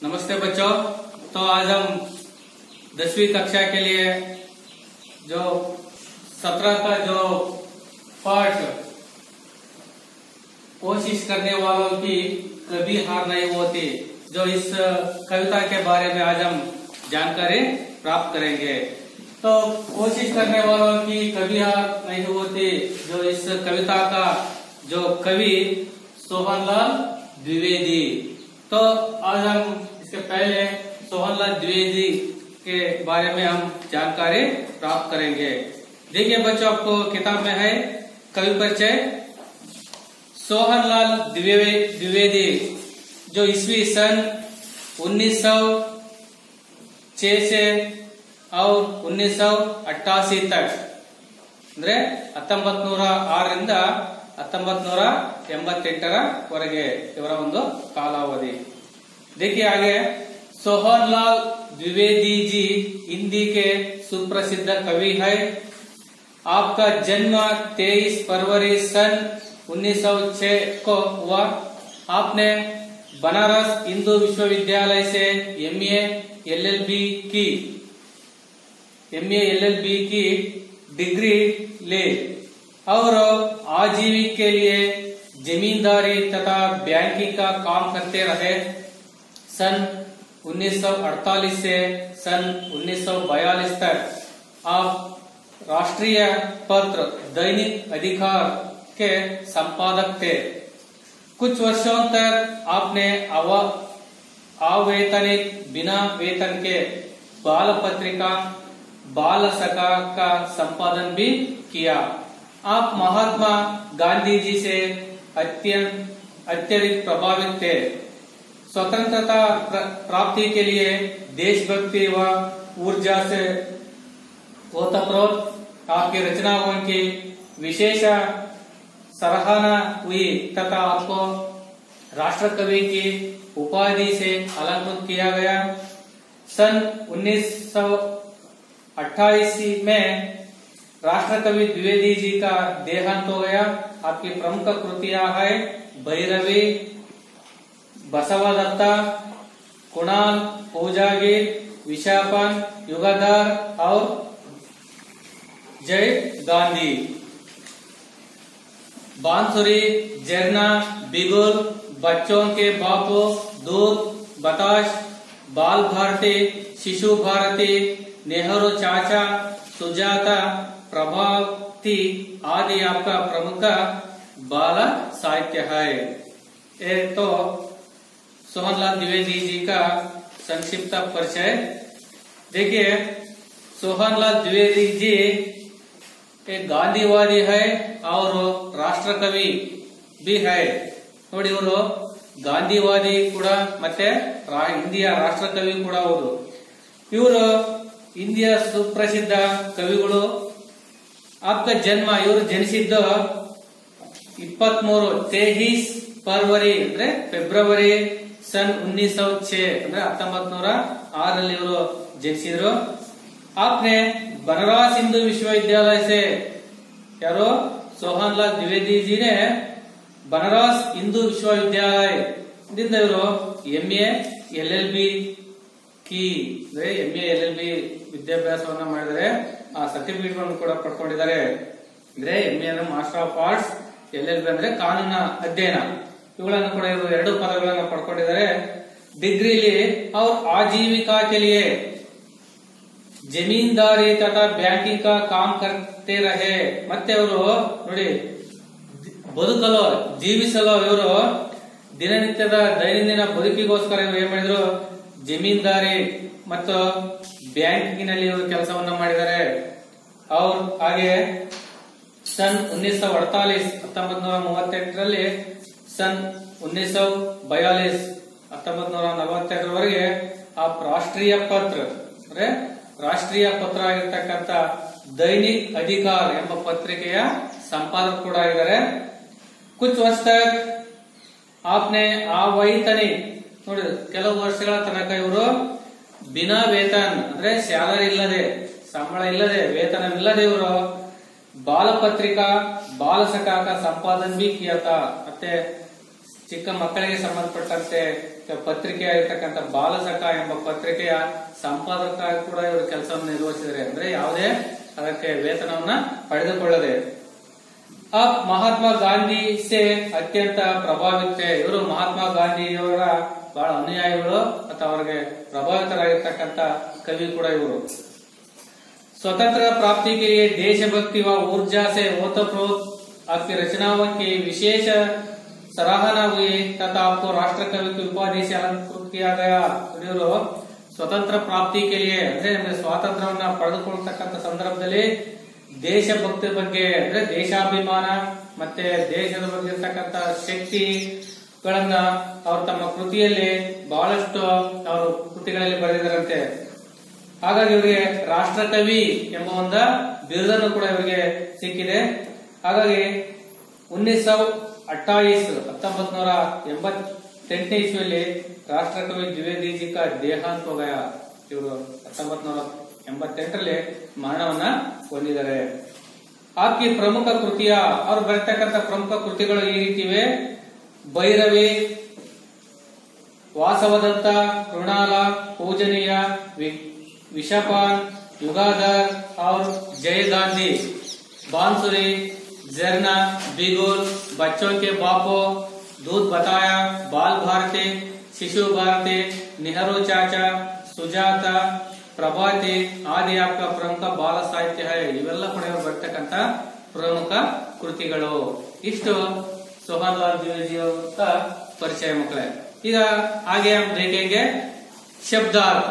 नमस्ते बच्चों। तो आज हम 10वीं कक्षा के लिए जो 17 का जो पाठ कोशिश करने वालों की कभी हार नहीं होती, जो इस कविता के बारे में आज हम जानकारी प्राप्त करेंगे। तो कोशिश करने वालों की कभी हार नहीं होती, जो इस कविता का जो कवि सोहनलाल द्विवेदी। तो आज हम इसके पहले सोहनलाल द्विवेदी के बारे में हम जानकारी प्राप्त करेंगे। देखिए बच्चों, आपको किताब में है कवि परिचय। सोहनलाल द्विवेदी जो ईस्वी सन 1906 से और 1988 तक ಅಂದ್ರೆ 1906 ರಿಂದ 1988 ವರೆಗೆ ಇವರ ಒಂದು ಕಾಲಾವಧಿ। देखिए आगे, सोहनलाल द्विवेदी जी हिंदी के सुप्रसिद्ध कवि है। आपका जन्म 23 फरवरी सन 1906 को हुआ। आपने बनारस हिंदू विश्वविद्यालय से एमए एलएलबी की डिग्री ले और आजीविका के लिए जमींदारी तथा बैंकिंग का काम करते रहे। सन 1948 से सन 1942 तक आप राष्ट्रीय पत्र दैनिक अधिकार के संपादक थे। कुछ वर्षों तक आपने अवैतनिक बिना वेतन के बाल पत्रिका बाल सखा का संपादन भी किया। आप महात्मा गांधी जी से अत्यधिक प्रभावित थे। स्वतंत्रता प्राप्ति के लिए देशभक्ति व ऊर्जा से ओतप्रोत आपकी रचनाओं की विशेष सराहना हुई तथा आपको राष्ट्र कवि की उपाधि से अलंकृत किया गया। सन 1928 में राष्ट्र कवि द्विवेदी जी का देहांत हो गया। आपकी प्रमुख कृतियां है भैरवी, बसवदत्ता, कुणाल, पूजागीर, विशापन, युगधर और जय गांधी। बांसुरी, झरना, बिगुल, बच्चों के बापू, दूध, बताश, बाल भारती, शिशु भारती, नेहरू चाचा, सुजाता, प्रभावती आदि आपका प्रमुख बाल साहित्य है। तो सोहनलाल द्विवेदी जी का संक्षिप्त परिचय। देखिए, सोहनलाल द्विवेदी जी एक गांधीवादी है और राष्ट्र कवि भी है। ನೋಡಿ, ಇವರು ಗಾಂಧಿವಾದಿ ಕೂಡ ಮತ್ತೆ ಇಂಡಿಯ ರಾಷ್ಟ್ರ ಕವಿ ಕೂಡ ಹೌದು। ಇವರು ಇಂಡಿಯಾ ಸುಪ್ರಸಿದ್ಧ ಕವಿಗಳು। आपका जन्म ಇವರು ಜನಿಸಿದ್ದು 23 फरवरी ಅಂದ್ರೆ ಫೆಬ್ರವರಿ सन 1906 ಅಂದ್ರೆ 1906 ಇವರು ಜನಿಸಿದ್ರು। आपने बनारस हिंदू विश्वविद्यालय से यारो सोहनलाल द्विवेदी जी ने बनारस हिंदू विश्वविद्यालय ದಿಂದ ಇವರು ಎಂಎ ಎಲ್ಎಲ್ಬಿ ವಿದ್ಯಾಭ್ಯಾಸವನ್ನ ಮಾಡಿದರೆ ಆ ಸರ್ಟಿಫಿಕೇಟ್ ಕೂಡ ಪಡ್ಕೊಂಡಿದ್ದಾರೆ। ಅಂದ್ರೆ ಎಂಎ ಅಂದ್ರೆ ಮಾಸ್ಟರ್ ಆಫ್ ಆರ್ಟ್ಸ್, ಎಲ್ಎಲ್ಬಿ ಅಂದ್ರೆ ಕಾನೂನ ಅಧ್ಯಯನ, ಇವುಗಳನ್ನು ಕೂಡ ಇವರು 2 ಪದಗಳನ್ನು ಪಡ್ಕೊಂಡಿದ್ದಾರೆ। ಡಿಗ್ರಿಲಿ और आजीविका के लिए जमींदारी तथा बैंकिंग का काम करते रहे। ಮತ್ತೆ ಅವರು ನೋಡಿ, ಬದುಕಲು ಜೀವಿಸಲು ಇವರು ದಿನನಿತ್ಯದ ದೈನಂದಿನ ಬದುಕಿಗೋಸ್ಕರ ಇವರು ಏನ್ ಮಾಡಿದ್ರು, ಜಮೀನ್ದಾರಿ ಮತ್ತು ಬ್ಯಾಂಕಿನಲ್ಲಿ ಇವರು ಕೆಲಸವನ್ನ ಮಾಡಿದ್ದಾರೆ। ಅವ್ರು ಹಾಗೆ सन 1938 सन 1942 1942 आप राष्ट्रीय पत्र ಅಂದ್ರೆ ರಾಷ್ಟ್ರೀಯ ಪತ್ರ ಆಗಿರ್ತಕ್ಕಂಥ ದೈನಿಕ್ ಅಧಿಕಾರ ಎಂಬ ಪತ್ರಿಕೆಯ ಸಂಪಾದಕ ಕೂಡ ಆಗಿದ್ದಾರೆ। कुछ वर्ष तक आपने अवैतनिक ನೋಡಿ, ಕೆಲವು ವರ್ಷಗಳ ತನಕ ಇವರು ಬಿನಾ ವೇತನ ಅಂದ್ರೆ ಸ್ಯಾಲರಿ ಇಲ್ಲದೆ, ಸಂಬಳ ಇಲ್ಲದೆ, ವೇತನವಿಲ್ಲದೆ ಇವರು बाल पत्रिका बाल सखा का संपादन भी किया था। ಮತ್ತೆ ಚಿಕ್ಕ ಮಕ್ಕಳಿಗೆ ಸಂಬಂಧಪಟ್ಟಂತೆ ಪತ್ರಿಕೆ ಆಗಿರ್ತಕ್ಕಂಥ ಬಾಲಸಖ ಎಂಬ ಪತ್ರಿಕೆಯ ಸಂಪಾದಕ ಕೂಡ ಇವರು ಕೆಲಸವನ್ನು ನಿರ್ವಹಿಸಿದ್ದಾರೆ. ಅಂದ್ರೆ ಯಾವುದೇ ಅದಕ್ಕೆ ವೇತನವನ್ನ ಪಡೆದುಕೊಳ್ಳದೆ. ಮಹಾತ್ಮ ಗಾಂಧಿ ಸೆ ಅತ್ಯಂತ ಪ್ರಭಾವಿತ. ಇವರು ಮಹಾತ್ಮ ಗಾಂಧಿಯವರ ಬಹಳ ಅನುಯಾಯಿಗಳು ಅಥವಾ ಅವರಿಗೆ ಪ್ರಭಾವಿತರಾಗಿರ್ತಕ್ಕಂಥ ಕವಿ ಕೂಡ ಇವರು. स्वतंत्र प्राप्ति के लिए देशभक्ति व ऊर्जा से ओतप्रोत आपकी रचनाओं की विशेष सराहना हुई तथा आपको राष्ट्र कवि की उपाधि से अलंकृत किया गया. ಇವರು ಸ್ವತಂತ್ರ ಪ್ರಾಪ್ತಿ ಕೆ ಲಿಯೆ ಅಂದ್ರೆ ನಮಗೆ ಸ್ವಾತಂತ್ರ್ಯವನ್ನ ಪಡೆದುಕೊಳ್ಳತಕ್ಕಂಥ ಸಂದರ್ಭದಲ್ಲಿ ದೇಶಭಕ್ತಿ ಬಗ್ಗೆ ಅಂದ್ರೆ ದೇಶಾಭಿಮಾನ ಮತ್ತೆ ದೇಶದ ಬಗ್ಗೆ ಇರ್ತಕ್ಕಂಥ ಶಕ್ತಿಗಳನ್ನ ಅವರು ತಮ್ಮ ಕೃತಿಯಲ್ಲಿ ಬಹಳಷ್ಟು ಅವರು ಕೃತಿಗಳಲ್ಲಿ ಬರೆದಿದ್ದಾರಂತೆ. ಹಾಗಾಗಿ ಇವರಿಗೆ ರಾಷ್ಟ್ರಕವಿ ಎಂಬ ಒಂದು ಬಿರುದನ್ನು ಕೂಡ ಇವರಿಗೆ ಸಿಕ್ಕಿದೆ. ಹಾಗಾಗಿ 1988 ಇಸ್ವಿಯಲ್ಲಿ ರಾಷ್ಟ್ರಕವಿ ದ್ವಿವೇದಿ ಜಿ ಕಾ ದೇಹಾಂತ ಹೋ ಗಯಾ. ಇವರು 1988ರಲ್ಲಿ ಮರಣವನ್ನ ಹೊಂದಿದ್ದಾರೆ. ಆಪ್ಕಿ ಪ್ರಮುಖ ಕೃತಿಯ ಅವರು ಬರೆತಕ್ಕಂಥ ಪ್ರಮುಖ ಕೃತಿಗಳು ಈ ರೀತಿವೆ. ಭೈರವಿ, ವಾಸವದತ್ತ, ಕೃಣಾಲ, ಪೂಜನೀಯ, विशापान, युगाधर और जय गांधी, बांसुरी, जरना, बिगुल, बच्चों के बापो, दूध बताया, बाल भारती, शिशु भारती, नेहरू चाचा, सुजाता, प्रभाती आदि आपका प्रमुख बाल साहित्य है. ಇವೆಲ್ಲ ಕೂಡ ಇವರು ಬರ್ತಕ್ಕಂಥ ಪ್ರಮುಖ ಕೃತಿಗಳು. ಇಷ್ಟು ಸೋಹನ್ಲಾಲ್ ದ್ವಿವೇದಿ ಅವರ ಪರಿಚಯ ಮಕ್ಕಳೇ. ಈಗ आगे हम देखेंगे शब्दार्थ.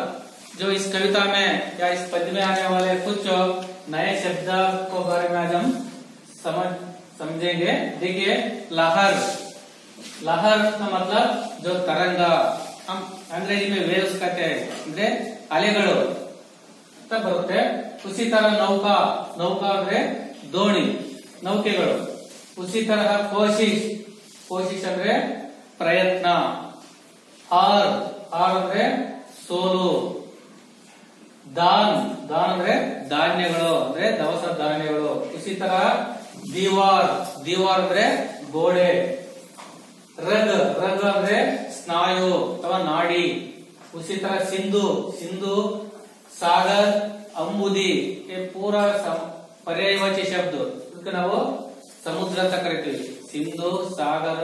जो इस कविता में या इस पद्य में आने वाले कुछ नए शब्द को बारे में आज हम समझेंगे. देखिए, लहर. लहर का मतलब जो तरंगा, हम अंग्रेजी में वेव्स कहते हैं, ಅಂದ್ರೆ ಅಲೆಗಳು ಅಂತ ಬರುತ್ತೆ. उसी तरह नौका. नौका ಅಂದ್ರೆ ದೋಣಿ, ನೌಕೆಗಳು. उसी तरह कोशिश. कोशिश ಅಂದ್ರೆ ಪ್ರಯತ್ನ. हार. हार ಅಂದ್ರೆ ಸೋಲು. दान. दान ಅಂದ್ರೆ ಧಾನ್ಯಗಳು ಅಂದ್ರೆ ದವಸ ಧಾನ್ಯಗಳು. उसी तरह दीवार. दीवार ಅಂದ್ರೆ ಗೋಡೆ. रग. रग ಅಂದ್ರೆ ಸ್ನಾಯು ಅಥವಾ ನಾಡಿ. उसी तरह सिंधु. सिंधु, सागर, अंबुदी. ये पूरा पर्यायवाची शब्द. ಇದಕ್ಕೆ ನಾವು ಸಮುದ್ರ ಅಂತ ಕರಿತೀವಿ. सिंधु, सागर,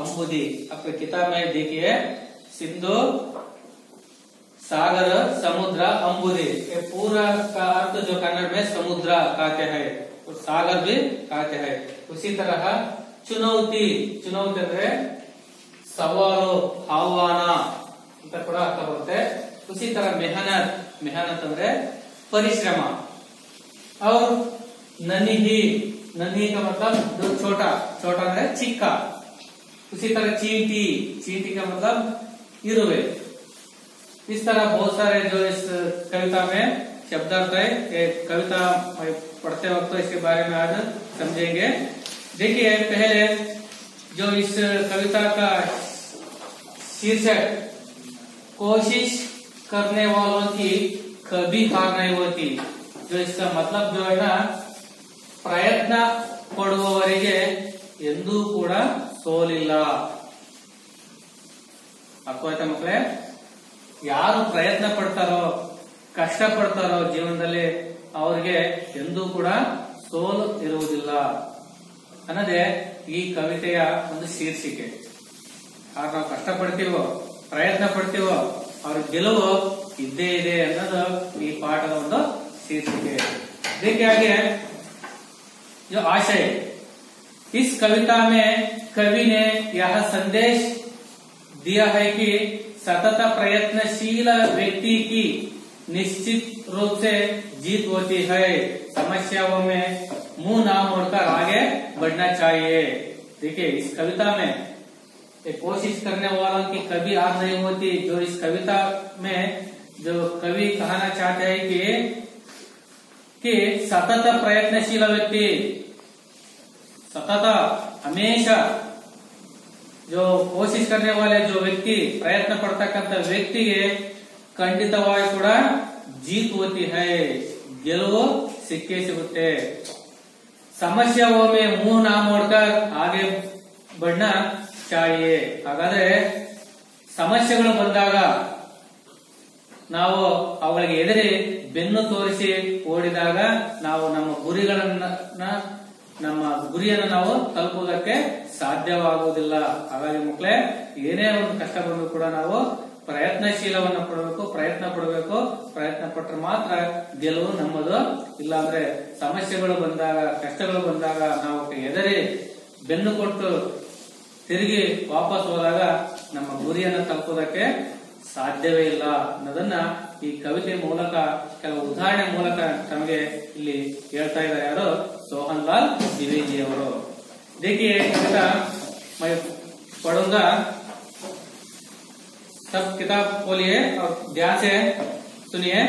अंबुदी. आपके किताब में देखिए, सिंधु, सागर, समुद्र, अंबुदी. ये पूरा का अर्थ जो कन्नड़ में समुद्र कहते हैं और सागर भी कहते हैं. उसी तरह चुनौती. चुनौती ಅಂದ್ರೆ ಸವಾಲು, ಆಹ್ವಾನ ಅಂತ ಕೂಡ ಅರ್ಥ ಬರುತ್ತೆ. उसी तरह मेहनत. मेहनत ಅಂದ್ರೆ ಪರಿಶ್ರಮ. और नन्ही. नन्ही का मतलब जो छोटा. छोटा ಅಂದ್ರೆ ಚಿಕ್ಕ. उसी तरह चींटी. चींटी का मतलब इरुवे. इस तरह बहुत सारे जो इस कविता में शब्दार्थ है, ये कविता पढ़ते वक्त इसके बारे में आज समझेंगे. देखिए, पहले जो इस कविता का शीर्षक कोशिश करने वालों की कभी हार नहीं होती. जो इसका मतलब जो है ना, ಪ್ರಯತ್ನ ಪಡುವವರಿಗೆ ಎಂದೂ ಕೂಡ ಸೋಲಿಲ್ಲ. ಅರ್ಥವಾಯ್ತಾ ಮಕ್ಕಳೇ? ಯಾರು ಪ್ರಯತ್ನ ಪಡ್ತಾರೋ, ಕಷ್ಟ ಪಡ್ತಾರೋ ಜೀವನದಲ್ಲಿ ಅವರಿಗೆ ಎಂದೂ ಕೂಡ ಸೋಲು ಇರುವುದಿಲ್ಲ ಅನ್ನೋದೇ ಈ ಕವಿತೆಯ ಒಂದು ಶೀರ್ಷಿಕೆ. ಆಗ ನಾವು ಕಷ್ಟ ಪಡ್ತೀವೋ, ಪ್ರಯತ್ನ ಪಡ್ತೀವೋ, ಅವ್ರ ಗೆಲುವು ಇದ್ದೇ ಇದೆ ಅನ್ನೋದು ಈ ಪಾಠದ ಒಂದು ಶೀರ್ಷಿಕೆ. देखिए आगे जो आशय. इस कविता में कवि ने यह संदेश दिया है कि सतत प्रयत्नशील व्यक्ति की निश्चित रूप से जीत होती है. समस्याओं में मुंह ना मोड़कर आगे बढ़ना चाहिए. देखिए, इस कविता में कोशिश करने वालों की कभी हार नहीं होती. जो इस कविता में जो कवि कहना चाहते हैं कि सतत प्रयत्नशील व्यक्ति, सतत हमेशा जो कोशिश करने वाले जो व्यक्ति, प्रयत्न पಡ್ತಕ್ಕಂತ ವ್ಯಕ್ತಿಗೆ ಖಂಡಿತವಾಗಿ ಕೂಡ जीत होती है, ಗೆಲುವು ಸಿಕ್ಕೇ ಸಿಗುತ್ತೆ. समस्याओं में मुंह ना मोड़कर आगे बढ़ना चाहिए. ಹಾಗಾದ್ರೆ ಸಮಸ್ಯೆಗಳು ಬಂದಾಗ ನಾವು ಅವುಗಳಿಗೆ ಎದುರಿ ಬೆನ್ನು ತೋರಿಸಿ ಓಡಿದಾಗ ನಾವು ನಮ್ಮ ಗುರಿಯನ್ನು ನಾವು ತಲುಪುವುದಕ್ಕೆ ಸಾಧ್ಯವಾಗುವುದಿಲ್ಲ. ಹಾಗಾಗಿ ಮಕ್ಕಳೇ, ಏನೇ ಒಂದು ಕಷ್ಟ ಬಂದರೂ ಕೂಡ ನಾವು ಪ್ರಯತ್ನಶೀಲವನ್ನು ಪಡಬೇಕು, ಪ್ರಯತ್ನ ಪಡಬೇಕು. ಪ್ರಯತ್ನ ಪಟ್ಟರೆ ಮಾತ್ರ ಗೆಲುವು ನಮ್ಮದು. ಇಲ್ಲಾಂದ್ರೆ ಸಮಸ್ಯೆಗಳು ಬಂದಾಗ, ಕಷ್ಟಗಳು ಬಂದಾಗ ನಾವು ಎದುರಿ ಬೆನ್ನು ಕೊಟ್ಟು ತಿರುಗಿ ವಾಪಸ್ ಹೋದಾಗ ನಮ್ಮ ಗುರಿಯನ್ನು ತಲುಪುವುದಕ್ಕೆ ಸಾಧ್ಯವೇ ಇಲ್ಲ ಅನ್ನೋದನ್ನ ಈ ಕವಿತೆ ಮೂಲಕ, ಕೆಲವು ಉದಾಹರಣೆ ಮೂಲಕ ತಮಗೆ ಇಲ್ಲಿ ಹೇಳ್ತಾ ಇದ್ದಾರೆ. ಯಾರು? ಸೋಹನ್ ಲಾಲ್ द्विवेदी ಅವರು. देखिए कविता मैं पढ़ूंगा, सब किताब खोलिए और ध्यान से सुनिए.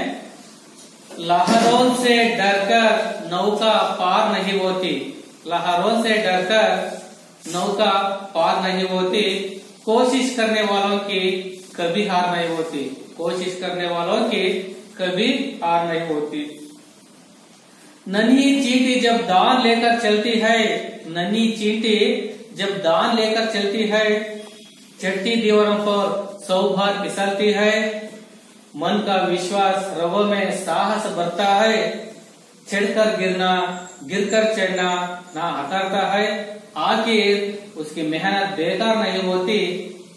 लहरों से डरकर नौका पार नहीं होती, लहरों से डरकर नौका पार नहीं होती, कोशिश करने वालों की कभी हार नहीं होती, कोशिश करने वालों की कभी हार नहीं होती. नन्ही चींटी जब दान लेकर चलती है, नन्ही चींटी जब दान लेकर चलती है, चट्टी दीवारों पर 100 बार फिसलती है, मन का विश्वास रवों में साहस बढ़ता है, चढ़कर गिरना, गिरकर चढ़ना ना हटाता है, आखिर उसकी मेहनत बेकार नहीं होती,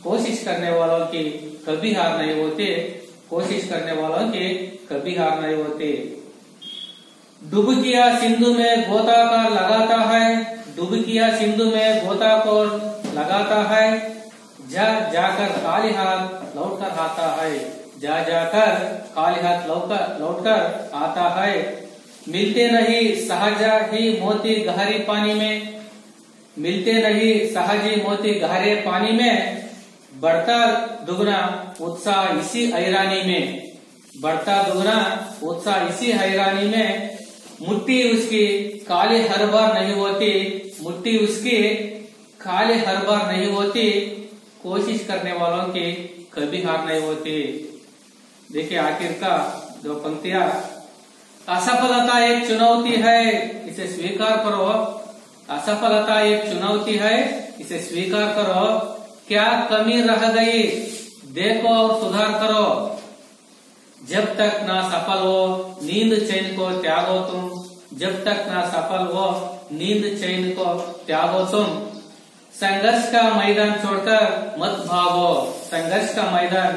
कोशिश करने वालों की कभी हार नहीं होती, कोशिश करने वालों की कभी हार नहीं होती. डुबकिया सिंधु में गोताखोर लगाता है, डुबकिया सिंधु में गोताखोर लगाता है, जा जाकर खाली हाथ लौटकर आता है, जा जाकर खाली हाथ लौटकर आता है. मिलते नहीं सहजा ही मोती गहरी पानी में, मिलते नहीं सहजी मोती गहरे पानी में, बढ़ता दुगना उत्साह इसी हैरानी में, बढ़ता दुगना उत्साह इसी हैरानी में, मुट्ठी उसकी काली हर बार नहीं होती, मुट्ठी उसकी खाली हर बार नहीं होती, कोशिश करने वालों की कभी हार नहीं होती. देखिए आखिर का जो पंक्तियां, असफलता एक चुनौती है, इसे स्वीकार करो, असफलता एक चुनौती है, इसे स्वीकार करो, क्या कमी रह गई देखो और सुधार करो, जब तक ना सफल हो नींद चैन को त्यागो तुम, जब तक ना सफल हो नींद चैन को त्यागो तुम, संघर्ष का मैदान छोड़कर मत भागो, संघर्ष का मैदान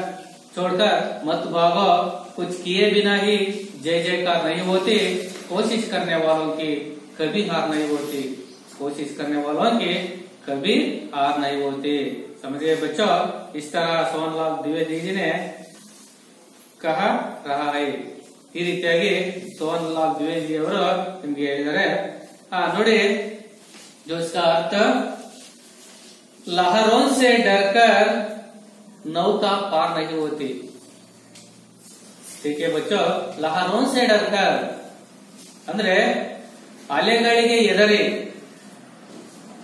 छोड़कर मत भागो, कुछ किए बिना ही जय जयकार नहीं होती, कोशिश करने वालों की कभी हार नहीं होती, कोशिश करने वालों की कभी हार नहीं होती. समझिए बच्चों, इस तरह सोहन लाल द्विवेदी जी ने कहा रहा है. ಈ ರೀತಿಯಾಗಿ ಸೋಹನ್ ಲಾಲ್ ದ್ವಿವೇದಿ ಅವರು ನಿಮ್ಗೆ ಹೇಳಿದ್ದಾರೆ. ನೋಡಿ, जो इसका अर्थ, लहरों से डरकर नौका पार नहीं होती. ठीक है बच्चों, लहरों से डरकर ಅಂದ್ರೆ ಅಲೆಗಳಿಗೆ ಎದುರಿ,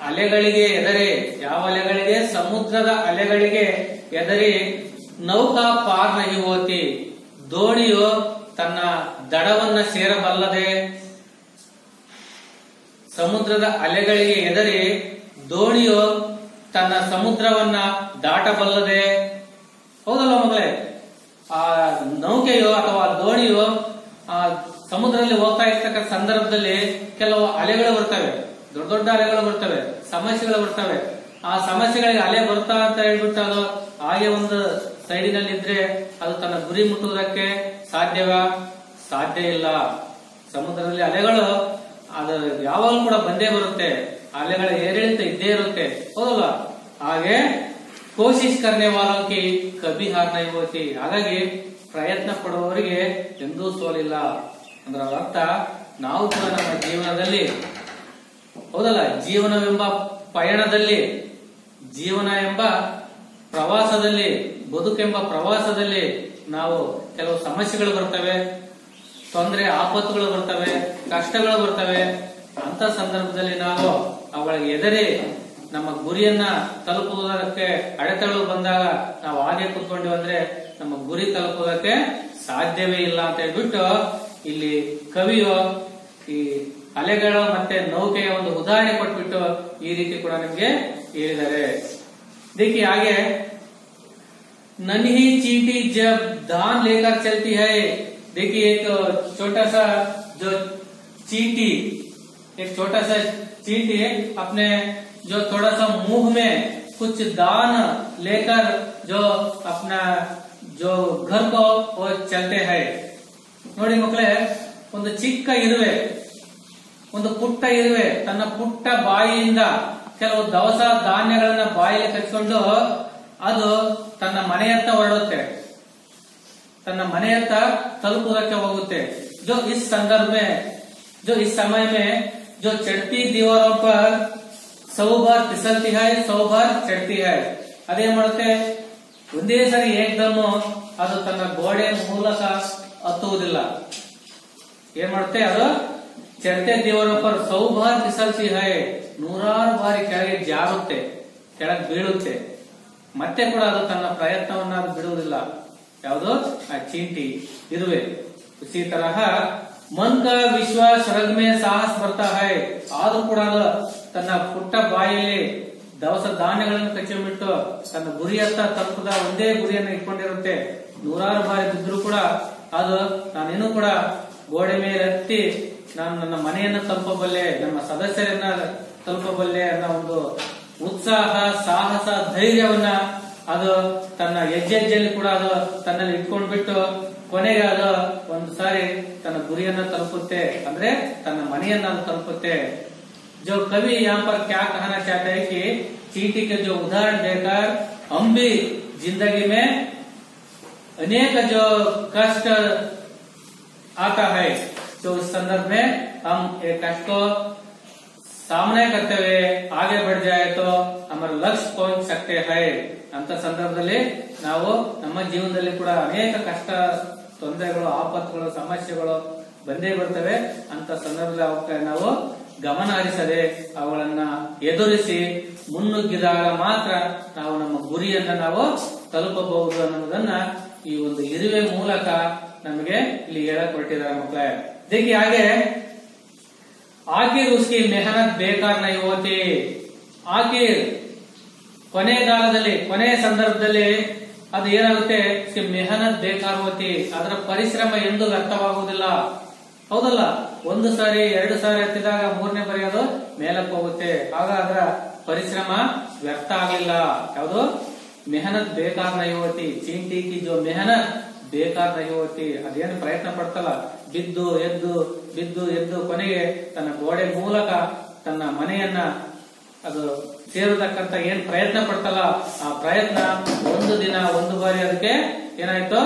ಅಲೆಗಳಿಗೆ ಎದುರಿ, ಯಾವ ಅಲೆಗಳಿಗೆ? ಸಮುದ್ರದ ಅಲೆಗಳಿಗೆ ಎದುರಿ ನೌಕಾ ಪಾರ್ ನಹಿ ಹೋತಿ, ದೋಣಿಯು ತನ್ನ ದಡವನ್ನ ಸೇರಬಲ್ಲದೆ, ಸಮುದ್ರದ ಅಲೆಗಳಿಗೆ ಎದುರಿ ದೋಣಿಯು ತನ್ನ ಸಮುದ್ರವನ್ನ ದಾಟಬಲ್ಲದೆ. ಹೌದಲ್ಲ ಮಗಳೇ? ಆ ನೌಕೆಯು ಅಥವಾ ದೋಣಿಯು ಆ ಸಮುದ್ರದಲ್ಲಿ ಹೋಗ್ತಾ ಇರ್ತಕ್ಕಂಥ ಸಂದರ್ಭದಲ್ಲಿ ಕೆಲವು ಅಲೆಗಳು ಬರ್ತವೆ, ದೊಡ್ಡ ದೊಡ್ಡ ಅಲೆಗಳು ಬರ್ತವೆ, ಸಮಸ್ಯೆಗಳು ಬರ್ತವೆ. ಆ ಸಮಸ್ಯೆಗಳಿಗೆ ಅಲೆ ಬರ್ತಾ ಅಂತ ಹೇಳ್ಬಿಟ್ಟು ಅದು ಹಾಗೆ ಒಂದು ಸೈಡಿನಲ್ಲಿ ಇದ್ರೆ ಅದು ತನ್ನ ಗುರಿ ಮುಟ್ಟುವುದಕ್ಕೆ ಸಾಧ್ಯ ಇಲ್ಲ. ಸಮುದ್ರದಲ್ಲಿ ಅಲೆಗಳು ಅದು ಯಾವಾಗಲೂ ಕೂಡ ಬಂದೇ ಬರುತ್ತೆ, ಅಲೆಗಳ ಏರಿಳಿತ ಇದ್ದೇ ಇರುತ್ತೆ. ಹೌದಲ್ಲ? ಹಾಗೆ ಕೋಶಿಶ್ ಕರ್ನೆ ವಾಲೋಂ ಕಿ ಕಭಿ ಹಾರ್ ನಹೀ ಹೋತಿ, ಹಾಗಾಗಿ ಪ್ರಯತ್ನ ಪಡುವವರಿಗೆ ಎಂದೂ ಸೋಲಿಲ್ಲ. ಅದರ ಅರ್ಥ ನಾವು ಕೂಡ ನಮ್ಮ ಜೀವನದಲ್ಲಿ, ಹೌದಲ್ಲ, ಜೀವನವೆಂಬ ಪಯಣದಲ್ಲಿ, ಜೀವನ ಎಂಬ ಪ್ರವಾಸದಲ್ಲಿ, ಬದುಕೆಂಬ ಪ್ರವಾಸದಲ್ಲಿ ನಾವು ಕೆಲವು ಸಮಸ್ಯೆಗಳು ಬರ್ತವೆ, ತೊಂದರೆ ಆಪತ್ತುಗಳು ಬರ್ತವೆ, ಕಷ್ಟಗಳು ಬರ್ತವೆ. ಅಂತ ಸಂದರ್ಭದಲ್ಲಿ ನಾವು ಅವುಗಳಿಗೆ ಎದುರಿ ನಮ್ಮ ಗುರಿಯನ್ನ ತಲುಪುವುದಕ್ಕೆ ಅಡೆತಡೆಗಳು ಬಂದಾಗ ನಾವು ಹಾಗೆ ಕೂತ್ಕೊಂಡಿವಿ ಅಂದ್ರೆ ನಮ್ಮ ಗುರಿ ತಲುಪುವುದಕ್ಕೆ ಸಾಧ್ಯವೇ ಇಲ್ಲ ಅಂತ ಹೇಳ್ಬಿಟ್ಟು ಇಲ್ಲಿ ಕವಿಯು ಈ ಅಲೆಗಳ ಮತ್ತೆ ನೌಕೆಯ ಒಂದು ಉದಾಹರಣೆ ಕೊಟ್ಬಿಟ್ಟು ಈ ರೀತಿ ಕೂಡ ನಿಮ್ಗೆ ಹೇಳಿದ್ದಾರೆ. देखिए आगे, नन्ही चींटी जब धान लेकर चलती है। देखिए एक छोटा सा जो चींटी, एक छोटा सा चींटी अपने जो थोड़ा सा मुंह में कुछ दान लेकर जो अपना जो घर को वो चलते हैं। ನೋಡಿ ಮಕ್ಕಳೇ, ಒಂದು ಚಿಕ್ಕ ಇರುವೆ, ಒಂದು ಪುಟ್ಟ ಇರುವೆ ತನ್ನ ಪುಟ್ಟ ಬಾಯಿಯಿಂದ ಕೆಲವು ದವಸ ಧಾನ್ಯಗಳನ್ನ ಬಾಯಿಗೆ ಕಚ್ಕೊಂಡು ಅದು ತನ್ನ ಮನೆಯತ್ತ ಹೊರಡುತ್ತೆ, ತನ್ನ ಮನೆಯತ್ತ ತಲುಪುವುದಕ್ಕೆ ಹೋಗುತ್ತೆ। जो इस संदर्भ में, जो इस समय में जो चढ़ती दीवारों पर 100 बार फिसलती है, 100 बार चढ़ती है। ಅದೇ ಮಾಡುತ್ತೆ, ಒಂದೇ ಸರಿ ಏಕದಮ್ ಅದು ತನ್ನ ಗೋಡೆ ಮೂಲಕ ಹತ್ತುವುದಿಲ್ಲ। ಏನ್ ಮಾಡುತ್ತೆ, ಅದು ಚढ़ते दीवारों पर 100 बार फिसलती है, 100 ಬಾರಿ ಕೆಳಗೆ ಜಾರುತ್ತೆ, ಕೆಳಗೆ ಬೀಳುತ್ತೆ, ಮತ್ತೆ ಕೂಡ ಅದು ತನ್ನ ಪ್ರಯತ್ನವನ್ನ ಅದು ಬಿಡುವುದಿಲ್ಲ। ಯಾವುದು? ಆ ಚೀಂಟಿ ಇರುವೆ। उसी तरह मन का विश्वास रग में साहस ಬರ್ತಾ है, ಆದ್ರೂ ಕೂಡ ಅದು ತನ್ನ ಪುಟ್ಟ ಬಾಯಲ್ಲಿ ದವಸ ಧಾನ್ಯಗಳನ್ನು ಕಚ್ಚಿಬಿಟ್ಟು ತನ್ನ ಗುರಿಯತ್ತ ತಲುಪದ ಒಂದೇ ಗುರಿಯನ್ನು ಇಟ್ಕೊಂಡಿರುತ್ತೆ। 100 ಬಾರಿ ಬಿದ್ದರೂ ಕೂಡ ಅದು ನಾನೇನು ಕೂಡ ಗೋಡೆ ಮೇಲೆ ಹತ್ತಿ ನಾನು ನನ್ನ ಮನೆಯನ್ನ ತಲುಪಬಲ್ಲೆ, ನಮ್ಮ ಸದಸ್ಯರನ್ನ ತಲುಪಬಲ್ಲೆ ಅನ್ನೋ ಒಂದು ಉತ್ಸಾಹ, ಸಾಹಸ, ಧೈರ್ಯವನ್ನ ಅದು ತನ್ನ ಹೆಜ್ಜೆಯಲ್ಲಿ ಕೂಡ ಅದು ತನ್ನಲ್ಲಿ ಇಟ್ಕೊಂಡ್ ಬಿಟ್ಟು ಕೊನೆಗೆ ಅದು ಒಂದು ಸಾರಿ ತನ್ನ ಗುರಿಯನ್ನ ತಲುಪುತ್ತೆ, ಅಂದ್ರೆ ತನ್ನ ಮನೆಯನ್ನ ಅದು ತಲುಪುತ್ತೆ। जो कवि यहाँ पर क्या कहना चाहते हैं कि चींटी के जो उदाहरण देकर हम भी जिंदगी में अनेक जो कष्ट आता है, तो उस संदर्भ में हम एक कष्ट को सामने करते हुए आगे बढ़ जाए तो हमारे लक्ष्य पहुंच सकते हैं ಅಂತ ಸಂದರ್ಭದಲ್ಲಿ ನಾವು ನಮ್ಮ ಜೀವನದಲ್ಲಿ ಕೂಡ ಅನೇಕ ಕಷ್ಟ, ತೊಂದರೆಗಳು, ಆಪತ್ತುಗಳು, ಸಮಸ್ಯೆಗಳು ಬಂದೇ ಬರ್ತವೆ। ಅಂತ ಸಂದರ್ಭದಲ್ಲಿ ಅವಕ್ಕೆ ನಾವು ಗಮನ ಹರಿಸದೆ ಅವುಗಳನ್ನ ಎದುರಿಸಿ ಮುನ್ನುಗ್ಗಿದಾಗ ಮಾತ್ರ ನಾವು ನಮ್ಮ ಗುರಿಯನ್ನ ನಾವು ತಲುಪಬಹುದು ಅನ್ನೋದನ್ನ ಈ ಒಂದು ಇರುವೆ ಮೂಲಕ ನಮಗೆ ಇಲ್ಲಿ ಹೇಳಕೊಟ್ಟಿದ್ದಾರೆ ಮಕ್ಕಳೇ। देखिए आगे, आखिर उसकी मेहनत बेकार नहीं होती। आखिर ಕೊನೆಗಾಲದಲ್ಲಿ, ಕೊನೆಯ ಸಂದರ್ಭದಲ್ಲಿ ಅದು ಏನಾಗುತ್ತೆ, ಮೆಹನತ್ ಬೇಕಾರ ಹೋತಿ, ಅದರ ಪರಿಶ್ರಮ ಎಂದು ವ್ಯರ್ಥವಾಗುವುದಿಲ್ಲ। ಹೌದಲ್ಲ, ಒಂದು ಸಾರಿ 2 ಸಾರಿ ಹತ್ತಿದಾಗ 3ನೇ ಬಾರಿ ಅದು ಮೇಲಕ್ಕೆ ಹೋಗುತ್ತೆ, ಆಗ ಅದರ ಪರಿಶ್ರಮ ವ್ಯರ್ಥ ಆಗಲಿಲ್ಲ। ಯಾವುದು? ಮೆಹನತ್ ಬೇಕಾರ नहीं होती। चींटी की जो मेहनत ಬೇಕಾರ नहीं होती, ಅದೇನು ಪ್ರಯತ್ನ ಪಡ್ತಲ್ಲ, ಬಿದ್ದು ಎದ್ದು ಬಿದ್ದು ಎದ್ದು ಕೊನೆಗೆ ತನ್ನ ಗೋಡೆ ಮೂಲಕ ತನ್ನ ಮನೆಯನ್ನ ಅದು ಸೇರುವುದಕ್ಕಂತ ಏನ್ ಪ್ರಯತ್ನ ಪಡ್ತಲ್ಲ, ಆ ಪ್ರಯತ್ನ ಒಂದು ದಿನ ಒಂದು ಬಾರಿ ಅದಕ್ಕೆ ಏನಾಯ್ತು,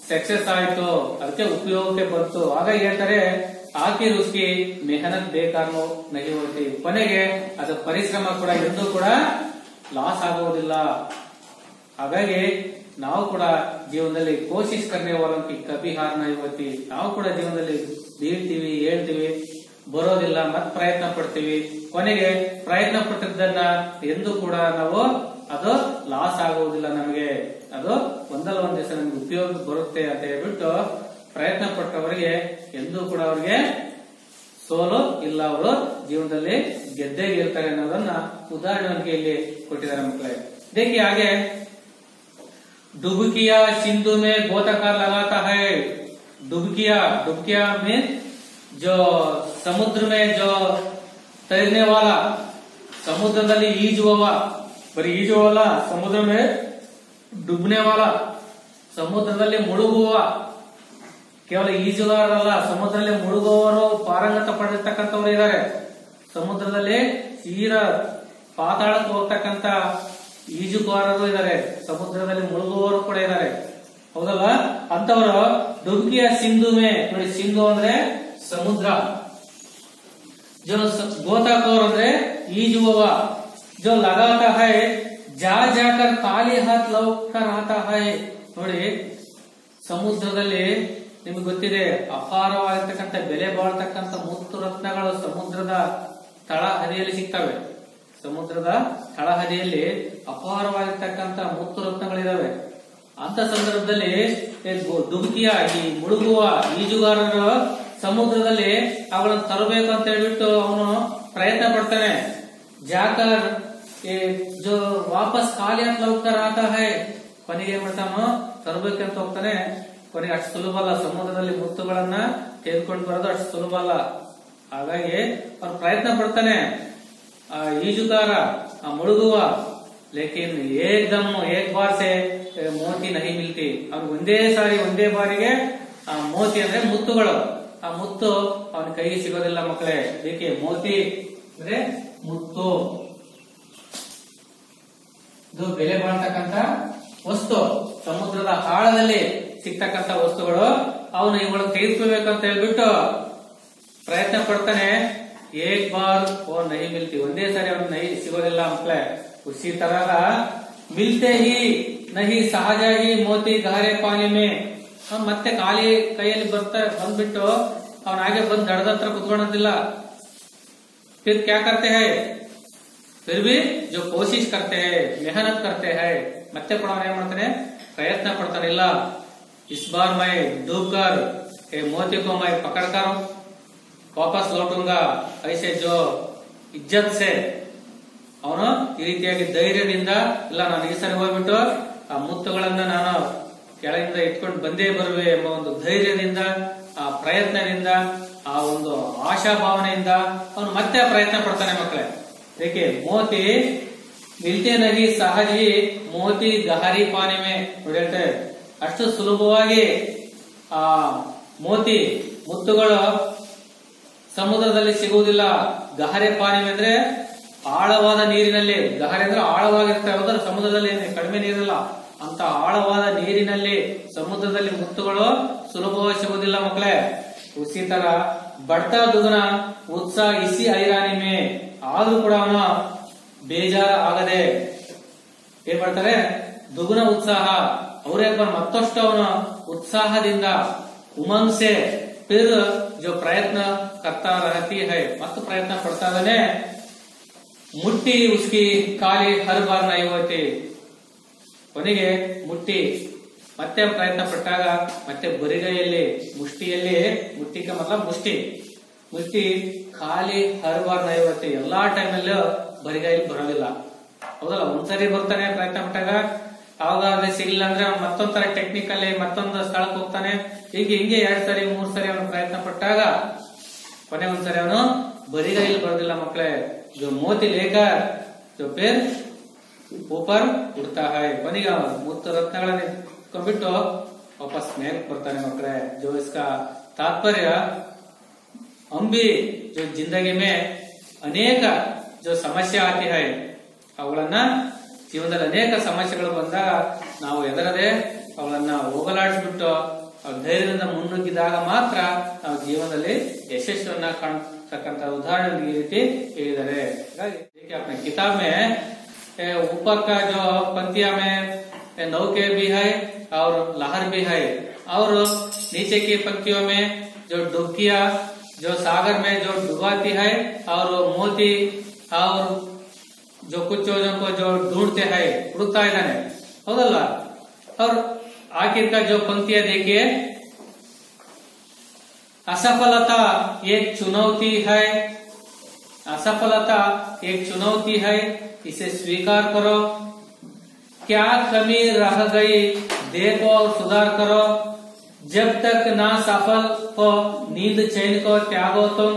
ಸಕ್ಸಸ್ ಆಯ್ತು, ಅದಕ್ಕೆ ಉಪಯೋಗಕ್ಕೆ ಬಂತು। ಆಗ ಹೇಳ್ತಾರೆ, ಆಖಿರ್ ಉಸ್ಕಿ ಮೆಹನತ್ ಬೇಕಾರ नहीं होती, ಕೊನೆಗೆ ಅದರ ಪರಿಶ್ರಮ ಕೂಡ ಎಂದೂ ಕೂಡ ಲಾಸ್ ಆಗುವುದಿಲ್ಲ। ಹಾಗಾಗಿ ನಾವು ಕೂಡ ಜೀವನದಲ್ಲಿ ಕೋಶಿಶ್ ಕರ್ನೆ ವಾಲೋಂ ಕಿ ಕಭಿ ಹಾರ್ नहीं होती, ನಾವು ಕೂಡ ಜೀವನದಲ್ಲಿ ಬೀಳ್ತೀವಿ, ಹೇಳ್ತೀವಿ, ಬರೋದಿಲ್ಲ, ಮತ್ ಪ್ರಯತ್ನ ಪಡ್ತೀವಿ, ಕೊನೆಗೆ ಪ್ರಯತ್ನ ಪಟ್ಟಿದ್ದನ್ನ ಎಂದು ಕೂಡ ನಾವು ಅದು ಲಾಸ್ ಆಗುವುದಿಲ್ಲ, ನಮಗೆ ಅದು ಒಂದಲ್ಲ ಒಂದ್ ದಿವಸ ನಮ್ಗೆ ಉಪಯೋಗ ಬರುತ್ತೆ ಅಂತ ಹೇಳ್ಬಿಟ್ಟು ಪ್ರಯತ್ನ ಪಟ್ಟವರಿಗೆ ಎಂದೂ ಕೂಡ ಅವರಿಗೆ ಸೋಲು ಇಲ್ಲ, ಅವರು ಜೀವನದಲ್ಲಿ ಗೆದ್ದೇ ಗೆಲ್ತಾರೆ ಅನ್ನೋದನ್ನ ಉದಾಹರಣೆಗೆ ಇಲ್ಲಿ ಕೊಟ್ಟಿದ್ದಾರೆ ಮಕ್ಕಳೇ। देखिए आगे, डुबकिया सिंधु में गोताकार लगाता है। डुबकिया, डुबकिया में जो समुद्र में जो तैरने वाला, ಸಮುದ್ರದಲ್ಲಿ ಈಜುವವ, ಬರೀ ಈಜುವಲ್ಲ, ಸಮುದ್ರ में डूबने वाला, ಸಮುದ್ರದಲ್ಲಿ ಮುಳುಗುವ, ಕೇವಲ ಈಜುಗಾರರಲ್ಲ, ಸಮುದ್ರದಲ್ಲಿ ಮುಳುಗುವವರು ಪಾರಂಗತ ಪಡೆದಿರ್ತಕ್ಕಂಥವ್ರು ಇದ್ದಾರೆ। ಸಮುದ್ರದಲ್ಲಿ ತೀರಾ ಪಾತಾಳಕ್ಕೆ ಹೋಗ್ತಕ್ಕಂತ ಈಜುಗಾರರು ಇದ್ದಾರೆ, ಸಮುದ್ರದಲ್ಲಿ ಮುಳುಗುವವರು ಕೂಡ ಇದ್ದಾರೆ, ಹೌದಲ್ಲ? ಅಂತವರು ಡುಬ್ಕಿಯ ಸಿಂಧು ಮೇ, ನೋಡಿ ಸಿಂಧು ಅಂದ್ರೆ ಸಮುದ್ರ, जो गोताखोर ಅಂದ್ರೆ ಈಜುವವ, जो लगाता है जा जाकर खाली हाथ लौट कर आता है। ನೋಡಿ, ಸಮುದ್ರದಲ್ಲಿ ನಿಮಗೆ ಗೊತ್ತಿದೆ, ಅಪಾರವಾಗಿರ್ತಕ್ಕಂಥ ಬೆಲೆ ಬಾಳ್ತಕ್ಕಂಥ ಮುತ್ತು ರತ್ನಗಳು ಸಮುದ್ರದ ತಳಹದಿಯಲ್ಲಿ ಸಿಗ್ತವೆ। ಸಮುದ್ರದ ತಳಹದಿಯಲ್ಲಿ ಅಪಾರವಾಗಿರ್ತಕ್ಕಂಥ ಮುತ್ತು ರತ್ನಗಳಿದಾವೆ। ಅಂತ ಸಂದರ್ಭದಲ್ಲಿ ಡುಬ್ಕಿಯ, ಈ ಮುಳುಗುವ ಈಜುಗಾರರು ಸಮುದ್ರದಲ್ಲಿ ಅವುಗಳನ್ನು ತರಬೇಕು ಅಂತ ಹೇಳ್ಬಿಟ್ಟು ಅವನು ಪ್ರಯತ್ನ ಪಡ್ತಾನೆ। ಜಾಕರ್ ये जो वापस खाली ಅಂತ ಹೋಗ್ತಾ रहता है ಕೊನೆಗೆ ಏನ್ ಮಾಡ್ತಾನೋ ತರಬೇಕಂತ ಹೋಗ್ತಾನೆ. ಕೊನೆಗೆ ಅಷ್ಟು ಸುಲಭ ಅಲ್ಲ, ಸಮುದ್ರದಲ್ಲಿ ಮುತ್ತುಗಳನ್ನ ತೆಗೆದುಕೊಂಡು ಬರೋದು ಅಷ್ಟು ಸುಲಭ ಅಲ್ಲ. ಹಾಗಾಗಿ ಅವ್ರು ಪ್ರಯತ್ನ ಪಡ್ತಾನೆ, ಆ ಈಜುಗಾರ, ಆ ಮುಳುಗುವ. ಲೇಕಿನ್ ಏಕ್ದಮ್ ಏಕ್ ಬಾರ್ ಸೆ ಮೋತಿ ನಹಿ ಮಿಲ್ತಿ. ಅವ್ರು ಒಂದೇ ಬಾರಿಗೆ ಆ ಮೋತಿ ಅಂದ್ರೆ ಮುತ್ತುಗಳು, ಆ ಮುತ್ತು ಅವನ ಕೈಗೆ ಸಿಗೋದಿಲ್ಲ ಮಕ್ಕಳೇ. ಏಕೆ? ಮೋತಿ ಅಂದ್ರೆ ಮುತ್ತು, ಇದು ಬೆಲೆ ಬಾಳ್ತಕ್ಕಂತ ವಸ್ತು, ಸಮುದ್ರದ ಆಳದಲ್ಲಿ ಸಿಗ್ತಕ್ಕಂತ ವಸ್ತುಗಳು. ಅವನು ಇವುಗಳನ್ನು ತೆಗೆದುಕೋಬೇಕಂತ ಹೇಳ್ಬಿಟ್ಟು ಪ್ರಯತ್ನ ಪಡ್ತಾನೆ. ಏಕ್ ಬಾರ್ ಓ ನಹಿ ಮಿಲ್ತಿ, ಒಂದೇ ಸಾರಿ ಅವನು ನಹಿ ಸಿಗೋದಿಲ್ಲ ಮಕ್ಕಳೇ. ಉಸಿ ತರಹ ಮಿಲ್ತೆ ಹಿ ನಹಿ ಸಹಜಾಗಿ ಮೋತಿ ಗಹರೆ ಪಾನಿ ಮೇ. ಮತ್ತೆ ಖಾಲಿ ಕೈಯಲ್ಲಿ ಬಂದ್ಬಿಟ್ಟು ಅವನ ಹಾಗೆ ಬಂದು ದಡದ ಹತ್ರ ಕುತ್ಕೊಳ್ಳೋದಿಲ್ಲ. फिर क्या करते हैं, फिर भी जो कोशिश करते हैं, मेहनत करते हैं, ಮತ್ತೆ ಕೂಡ ಅವನು ಏನ್ ಮಾಡ್ತಾನೆ, ಪ್ರಯತ್ನ ಪಡ್ತಾನೆ. ಇಲ್ಲ इस बार मैं डूबकर ये मोती को मैं पकड़कर वापस लौटूंगा, ऐसे जो इज्जत से ಅವನು ಈ ರೀತಿಯಾಗಿ ಧೈರ್ಯದಿಂದ, ಇಲ್ಲ ನಾನು ಈ ಸರಿ ಹೋಗ್ಬಿಟ್ಟು ಆ ಮುತ್ತುಗಳನ್ನ ನಾನು ಕೆಳಗಿಂದ ಇಟ್ಕೊಂಡು ಬಂದೇ ಬರುವೆ ಎಂಬ ಒಂದು ಧೈರ್ಯದಿಂದ, ಆ ಪ್ರಯತ್ನದಿಂದ, ಆ ಒಂದು ಆಶಾಭಾವನೆಯಿಂದ ಅವನು ಮತ್ತೆ ಪ್ರಯತ್ನ ಪಡ್ತಾನೆ ಮಕ್ಕಳೇ. ಏಕೆ? ಮೋತಿ ಮಿಲ್ತೆ ನಹಿ ಸಹಜಿ ಮೋತಿ ಗಹರಿ ಪಾನಿ ಮೇ. ಹೇಳ್ತೇವೆ ಅಷ್ಟು ಸುಲಭವಾಗಿ ಆ ಮೋತಿ ಮುತ್ತುಗಳು ಸಮುದ್ರದಲ್ಲಿ ಸಿಗುವುದಿಲ್ಲ. ಗಹರೆ ಪಾನಿ ಅಂದ್ರೆ ಆಳವಾದ ನೀರಿನಲ್ಲಿ. ಗಹರೆ ಅಂದ್ರೆ ಆಳವಾಗಿರ್ತವೆ, ಹೌದಲ್ಲ? ಸಮುದ್ರದಲ್ಲಿ ಕಡಿಮೆ ನೀರಿಲ್ಲ, ಅಂತ ಆಳವಾದ ನೀರಿನಲ್ಲಿ ಸಮುದ್ರದಲ್ಲಿ ಮುತ್ತುಗಳು ಸುಲಭವಾಗಿ ಸಿಗುವುದಿಲ್ಲ ಮಕ್ಕಳೇ. ಉಸಿ ತರ ಬಡ್ತಾ ದುಗುನ ಉತ್ಸಾಹ ಇಸಿ ಐರಾನಿ ಮೇ. ಆದ್ರೂ ಕೂಡ ಅವನು ಬೇಜಾರ ಆಗದೆ ಏನ್ ಮಾಡ್ತಾರೆ, ದುಗುನ ಉತ್ಸಾಹ, ಅವರೇ ಮತ್ತಷ್ಟು ಅವನ ಉತ್ಸಾಹದಿಂದ, ಉಮಂಗ್ ಸೆ ಫಿರ್ ಜೋ ಪ್ರಯತ್ನ ಕರ್ತಾ ರಹತಿ ಹೈ, ಮತ್ತು ಪ್ರಯತ್ನ ಪಡ್ತಾ ಇದ್ದಾನೆ. ಮುಟ್ಟಿ ಉಸ್ಕಿ ಖಾಲಿ ಹರ್ ಬಾರ್ ನಹಿ ಹೋತಿ. ಕೊನೆಗೆ ಮುಟ್ಟಿ ಮತ್ತೆ ಪ್ರಯತ್ನ ಪಟ್ಟಾಗ ಮತ್ತೆ ಬರಿಗೈಯಲ್ಲಿ, ಮುಷ್ಟಿಯಲ್ಲಿ, ಮುಟ್ಟಿಕ ಮತ್ಲಬ್ ಮುಷ್ಟಿ ಖಾಲಿ ಹರ್ ಬಾರ್ ನಹಿ ಹೋತಿ. ಎಲ್ಲಾ ಟೈಮಲ್ಲೂ ಬರಿಗೈಲಿ ಬರೋದಿಲ್ಲ, ಹೌದಲ್ಲ? ಒಂದ್ಸರಿ ಬರ್ತಾನೆ ಪ್ರಯತ್ನ ಪಟ್ಟಾಗ, ಅವಾಗ ಅದೇ ಸಿಗ್ಲಿಲ್ಲ ಅಂದ್ರೆ ಮತ್ತೊಂದ್ ತರ ಟೆಕ್ನಿಕಲ್ಲಿ ಮತ್ತೊಂದು ಸ್ಥಳಕ್ಕೆ ಹೋಗ್ತಾನೆ. ಹಿಂಗೆ 2 ಸರಿ 3 ಸರಿ ಅವನು ಪ್ರಯತ್ನ ಪಟ್ಟಾಗ ಕೊನೆ ಒಂದ್ಸರಿ ಅವನು ಬರಿಗೈಲಿ ಬರೋದಿಲ್ಲ ಮಕ್ಕಳೇ. जो मोती लेकर जो फिर ऊपर उड़ता है. ಕೊನೆಗೆ ಮುತ್ತು ರತ್ನಗಳನ್ನ ಇಟ್ಕೊಂಡ್ಬಿಟ್ಟು ವಾಪಸ್ ಮೇಲೆ ಬರ್ತಾನೆ ಮಕ್ಕಳೇ. जो इसका तात्पर्य हम भी जो जिंदगी में अनेक जो समस्या आती है, ಅವುಗಳನ್ನ ಜೀವನದಲ್ಲಿ ಅನೇಕ ಸಮಸ್ಯೆಗಳು ಬಂದಾಗ ನಾವು ಎದರದೆ ಅವುಗಳನ್ನ ಹೋಗಲಾಡಿಸ್ಬಿಟ್ಟು ಧೈರ್ಯದಿಂದ ಮುನ್ನುಗ್ಗಿದಾಗ ಮಾತ್ರ ನಾವು ಜೀವನದಲ್ಲಿ ಯಶಸ್ಸನ್ನ ಕಾಣತಕ್ಕಂತ ಉದಾಹರಣೆ ಈ ರೀತಿ ಹೇಳಿದ್ದಾರೆ. अपने किताब में ऊपर का जो पंक्तियां में नौके भी है और लहर भी है, और नीचे की पंक्तियों में जो डुबकियां जो सागर में जो डुबाती है, और मोती और जो कुछ चीजों को जो ढूंढते हैं, हुड़कता इन्हें, हौदल्ला? और आखिर का जो पंक्तियां देखिए, असफलता एक चुनौती है, असफलता एक चुनौती है, इसे स्वीकार करो. क्या कमी रह गई देखो और सुधार करो. जब तक ना सफल हो नींद चैन को त्यागो तुम.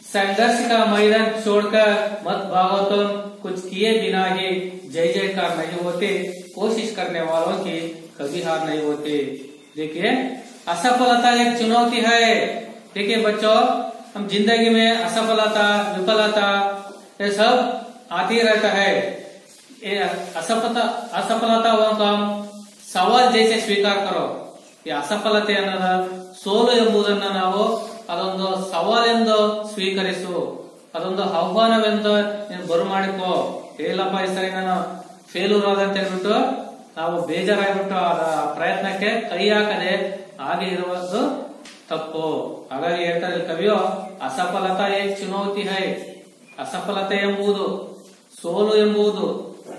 संघर्ष का मैदान छोड़कर मत भागो तुम. कुछ किए बिना ही जय जयकार नहीं होते. कोशिश करने वालों की कभी हार नहीं होती. देखिए, असफलता एक चुनौती है. देखिए बच्चों, हम जिंदगी में असफलता, विफलता ये सब आती रहता है. ये असफलता को हम ಸವಾಲ್ ಜೈಸೆ ಸ್ವೀಕಾರ ಕರೋ. ಈ ಅಸಫಲತೆ ಅನ್ನೋದ ಸೋಲು ಎಂಬುದನ್ನು ನಾವು ಅದೊಂದು ಸವಾಲೆಂದು ಸ್ವೀಕರಿಸು, ಅದೊಂದು ಆಹ್ವಾನವೆಂದು ನೀನು ಬರಮಾಡಿಕೋ. ಹೇಳಪ್ಪ ಈ ಸರಿ ನಾನು ಫೇಲ್ಯೂರ್ ಆದಂತ ಹೇಳ್ಬಿಟ್ಟು ನಾವು ಬೇಜಾರಾಗ್ಬಿಟ್ಟು ಆ ಪ್ರಯತ್ನಕ್ಕೆ ಕೈ ಹಾಕದೆ ಹಾಗೆ ಇರುವುದು ತಪ್ಪು. ಹಾಗಾಗಿ ಹೇಳ್ತಾರೆ ಕವಿಯೋ, ಅಸಫಲತಾ ಏಕ್ ಚುನೌತಿ ಹೈ. ಅಸಫಲತೆ ಎಂಬುದು, ಸೋಲು ಎಂಬುದು,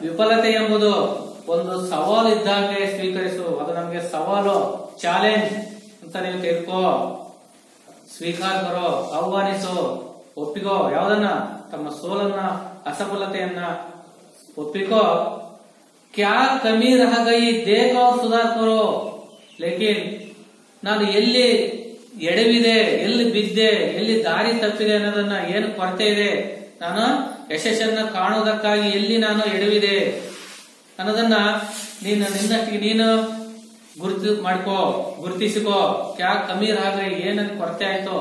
ವಿಫಲತೆ ಎಂಬುದು ಒಂದು ಸವಾಲು ಇದ್ದಂಗೆ ಸ್ವೀಕರಿಸು. ಅದು ನಮಗೆ ಸವಾಲು, ಚಾಲೆಂಜ್ ಅಂತ ನೀವು ತಿಳ್ಕೋ. ಸ್ವೀಕಾರ ಕರೋ, ಆಹ್ವಾನಿಸು, ಒಪ್ಪಿಗೋ. ಯಾವ್ದನ್ನ? ತಮ್ಮ ಸೋಲನ್ನ, ಅಸಫಲತೆಯನ್ನ ಒಪ್ಪಿಕೋ. ಕ್ಯಾ ಕಮಿ ರಹ ಗಯಿ ದೇಖೋ ಸುಧಾರ್ ಕರೋ. ಲೇಕಿನ್ ನಾನು ಎಲ್ಲಿ ಎಡವಿದೆ, ಎಲ್ಲಿ ಬಿದ್ದೆ, ಎಲ್ಲಿ ದಾರಿ ತಪ್ಪಿದೆ ಅನ್ನೋದನ್ನ, ಏನು ಕೊರತೆ ಇದೆ, ನಾನು ಯಶಸ್ಸನ್ನ ಕಾಣುವುದಕ್ಕಾಗಿ ಎಲ್ಲಿ ನಾನು ಎಡವಿದೆ ಅನ್ನೋದನ್ನ ನಿನ್ನಷ್ಟಿಗೆ ನೀನು ಗುರುತಿಸಿಕೋ. ಕ್ಯಾ ಕಮಿ ರಹ ಗಯಿ, ಏನನ್ನ ಕೊರತೆ ಆಯ್ತು,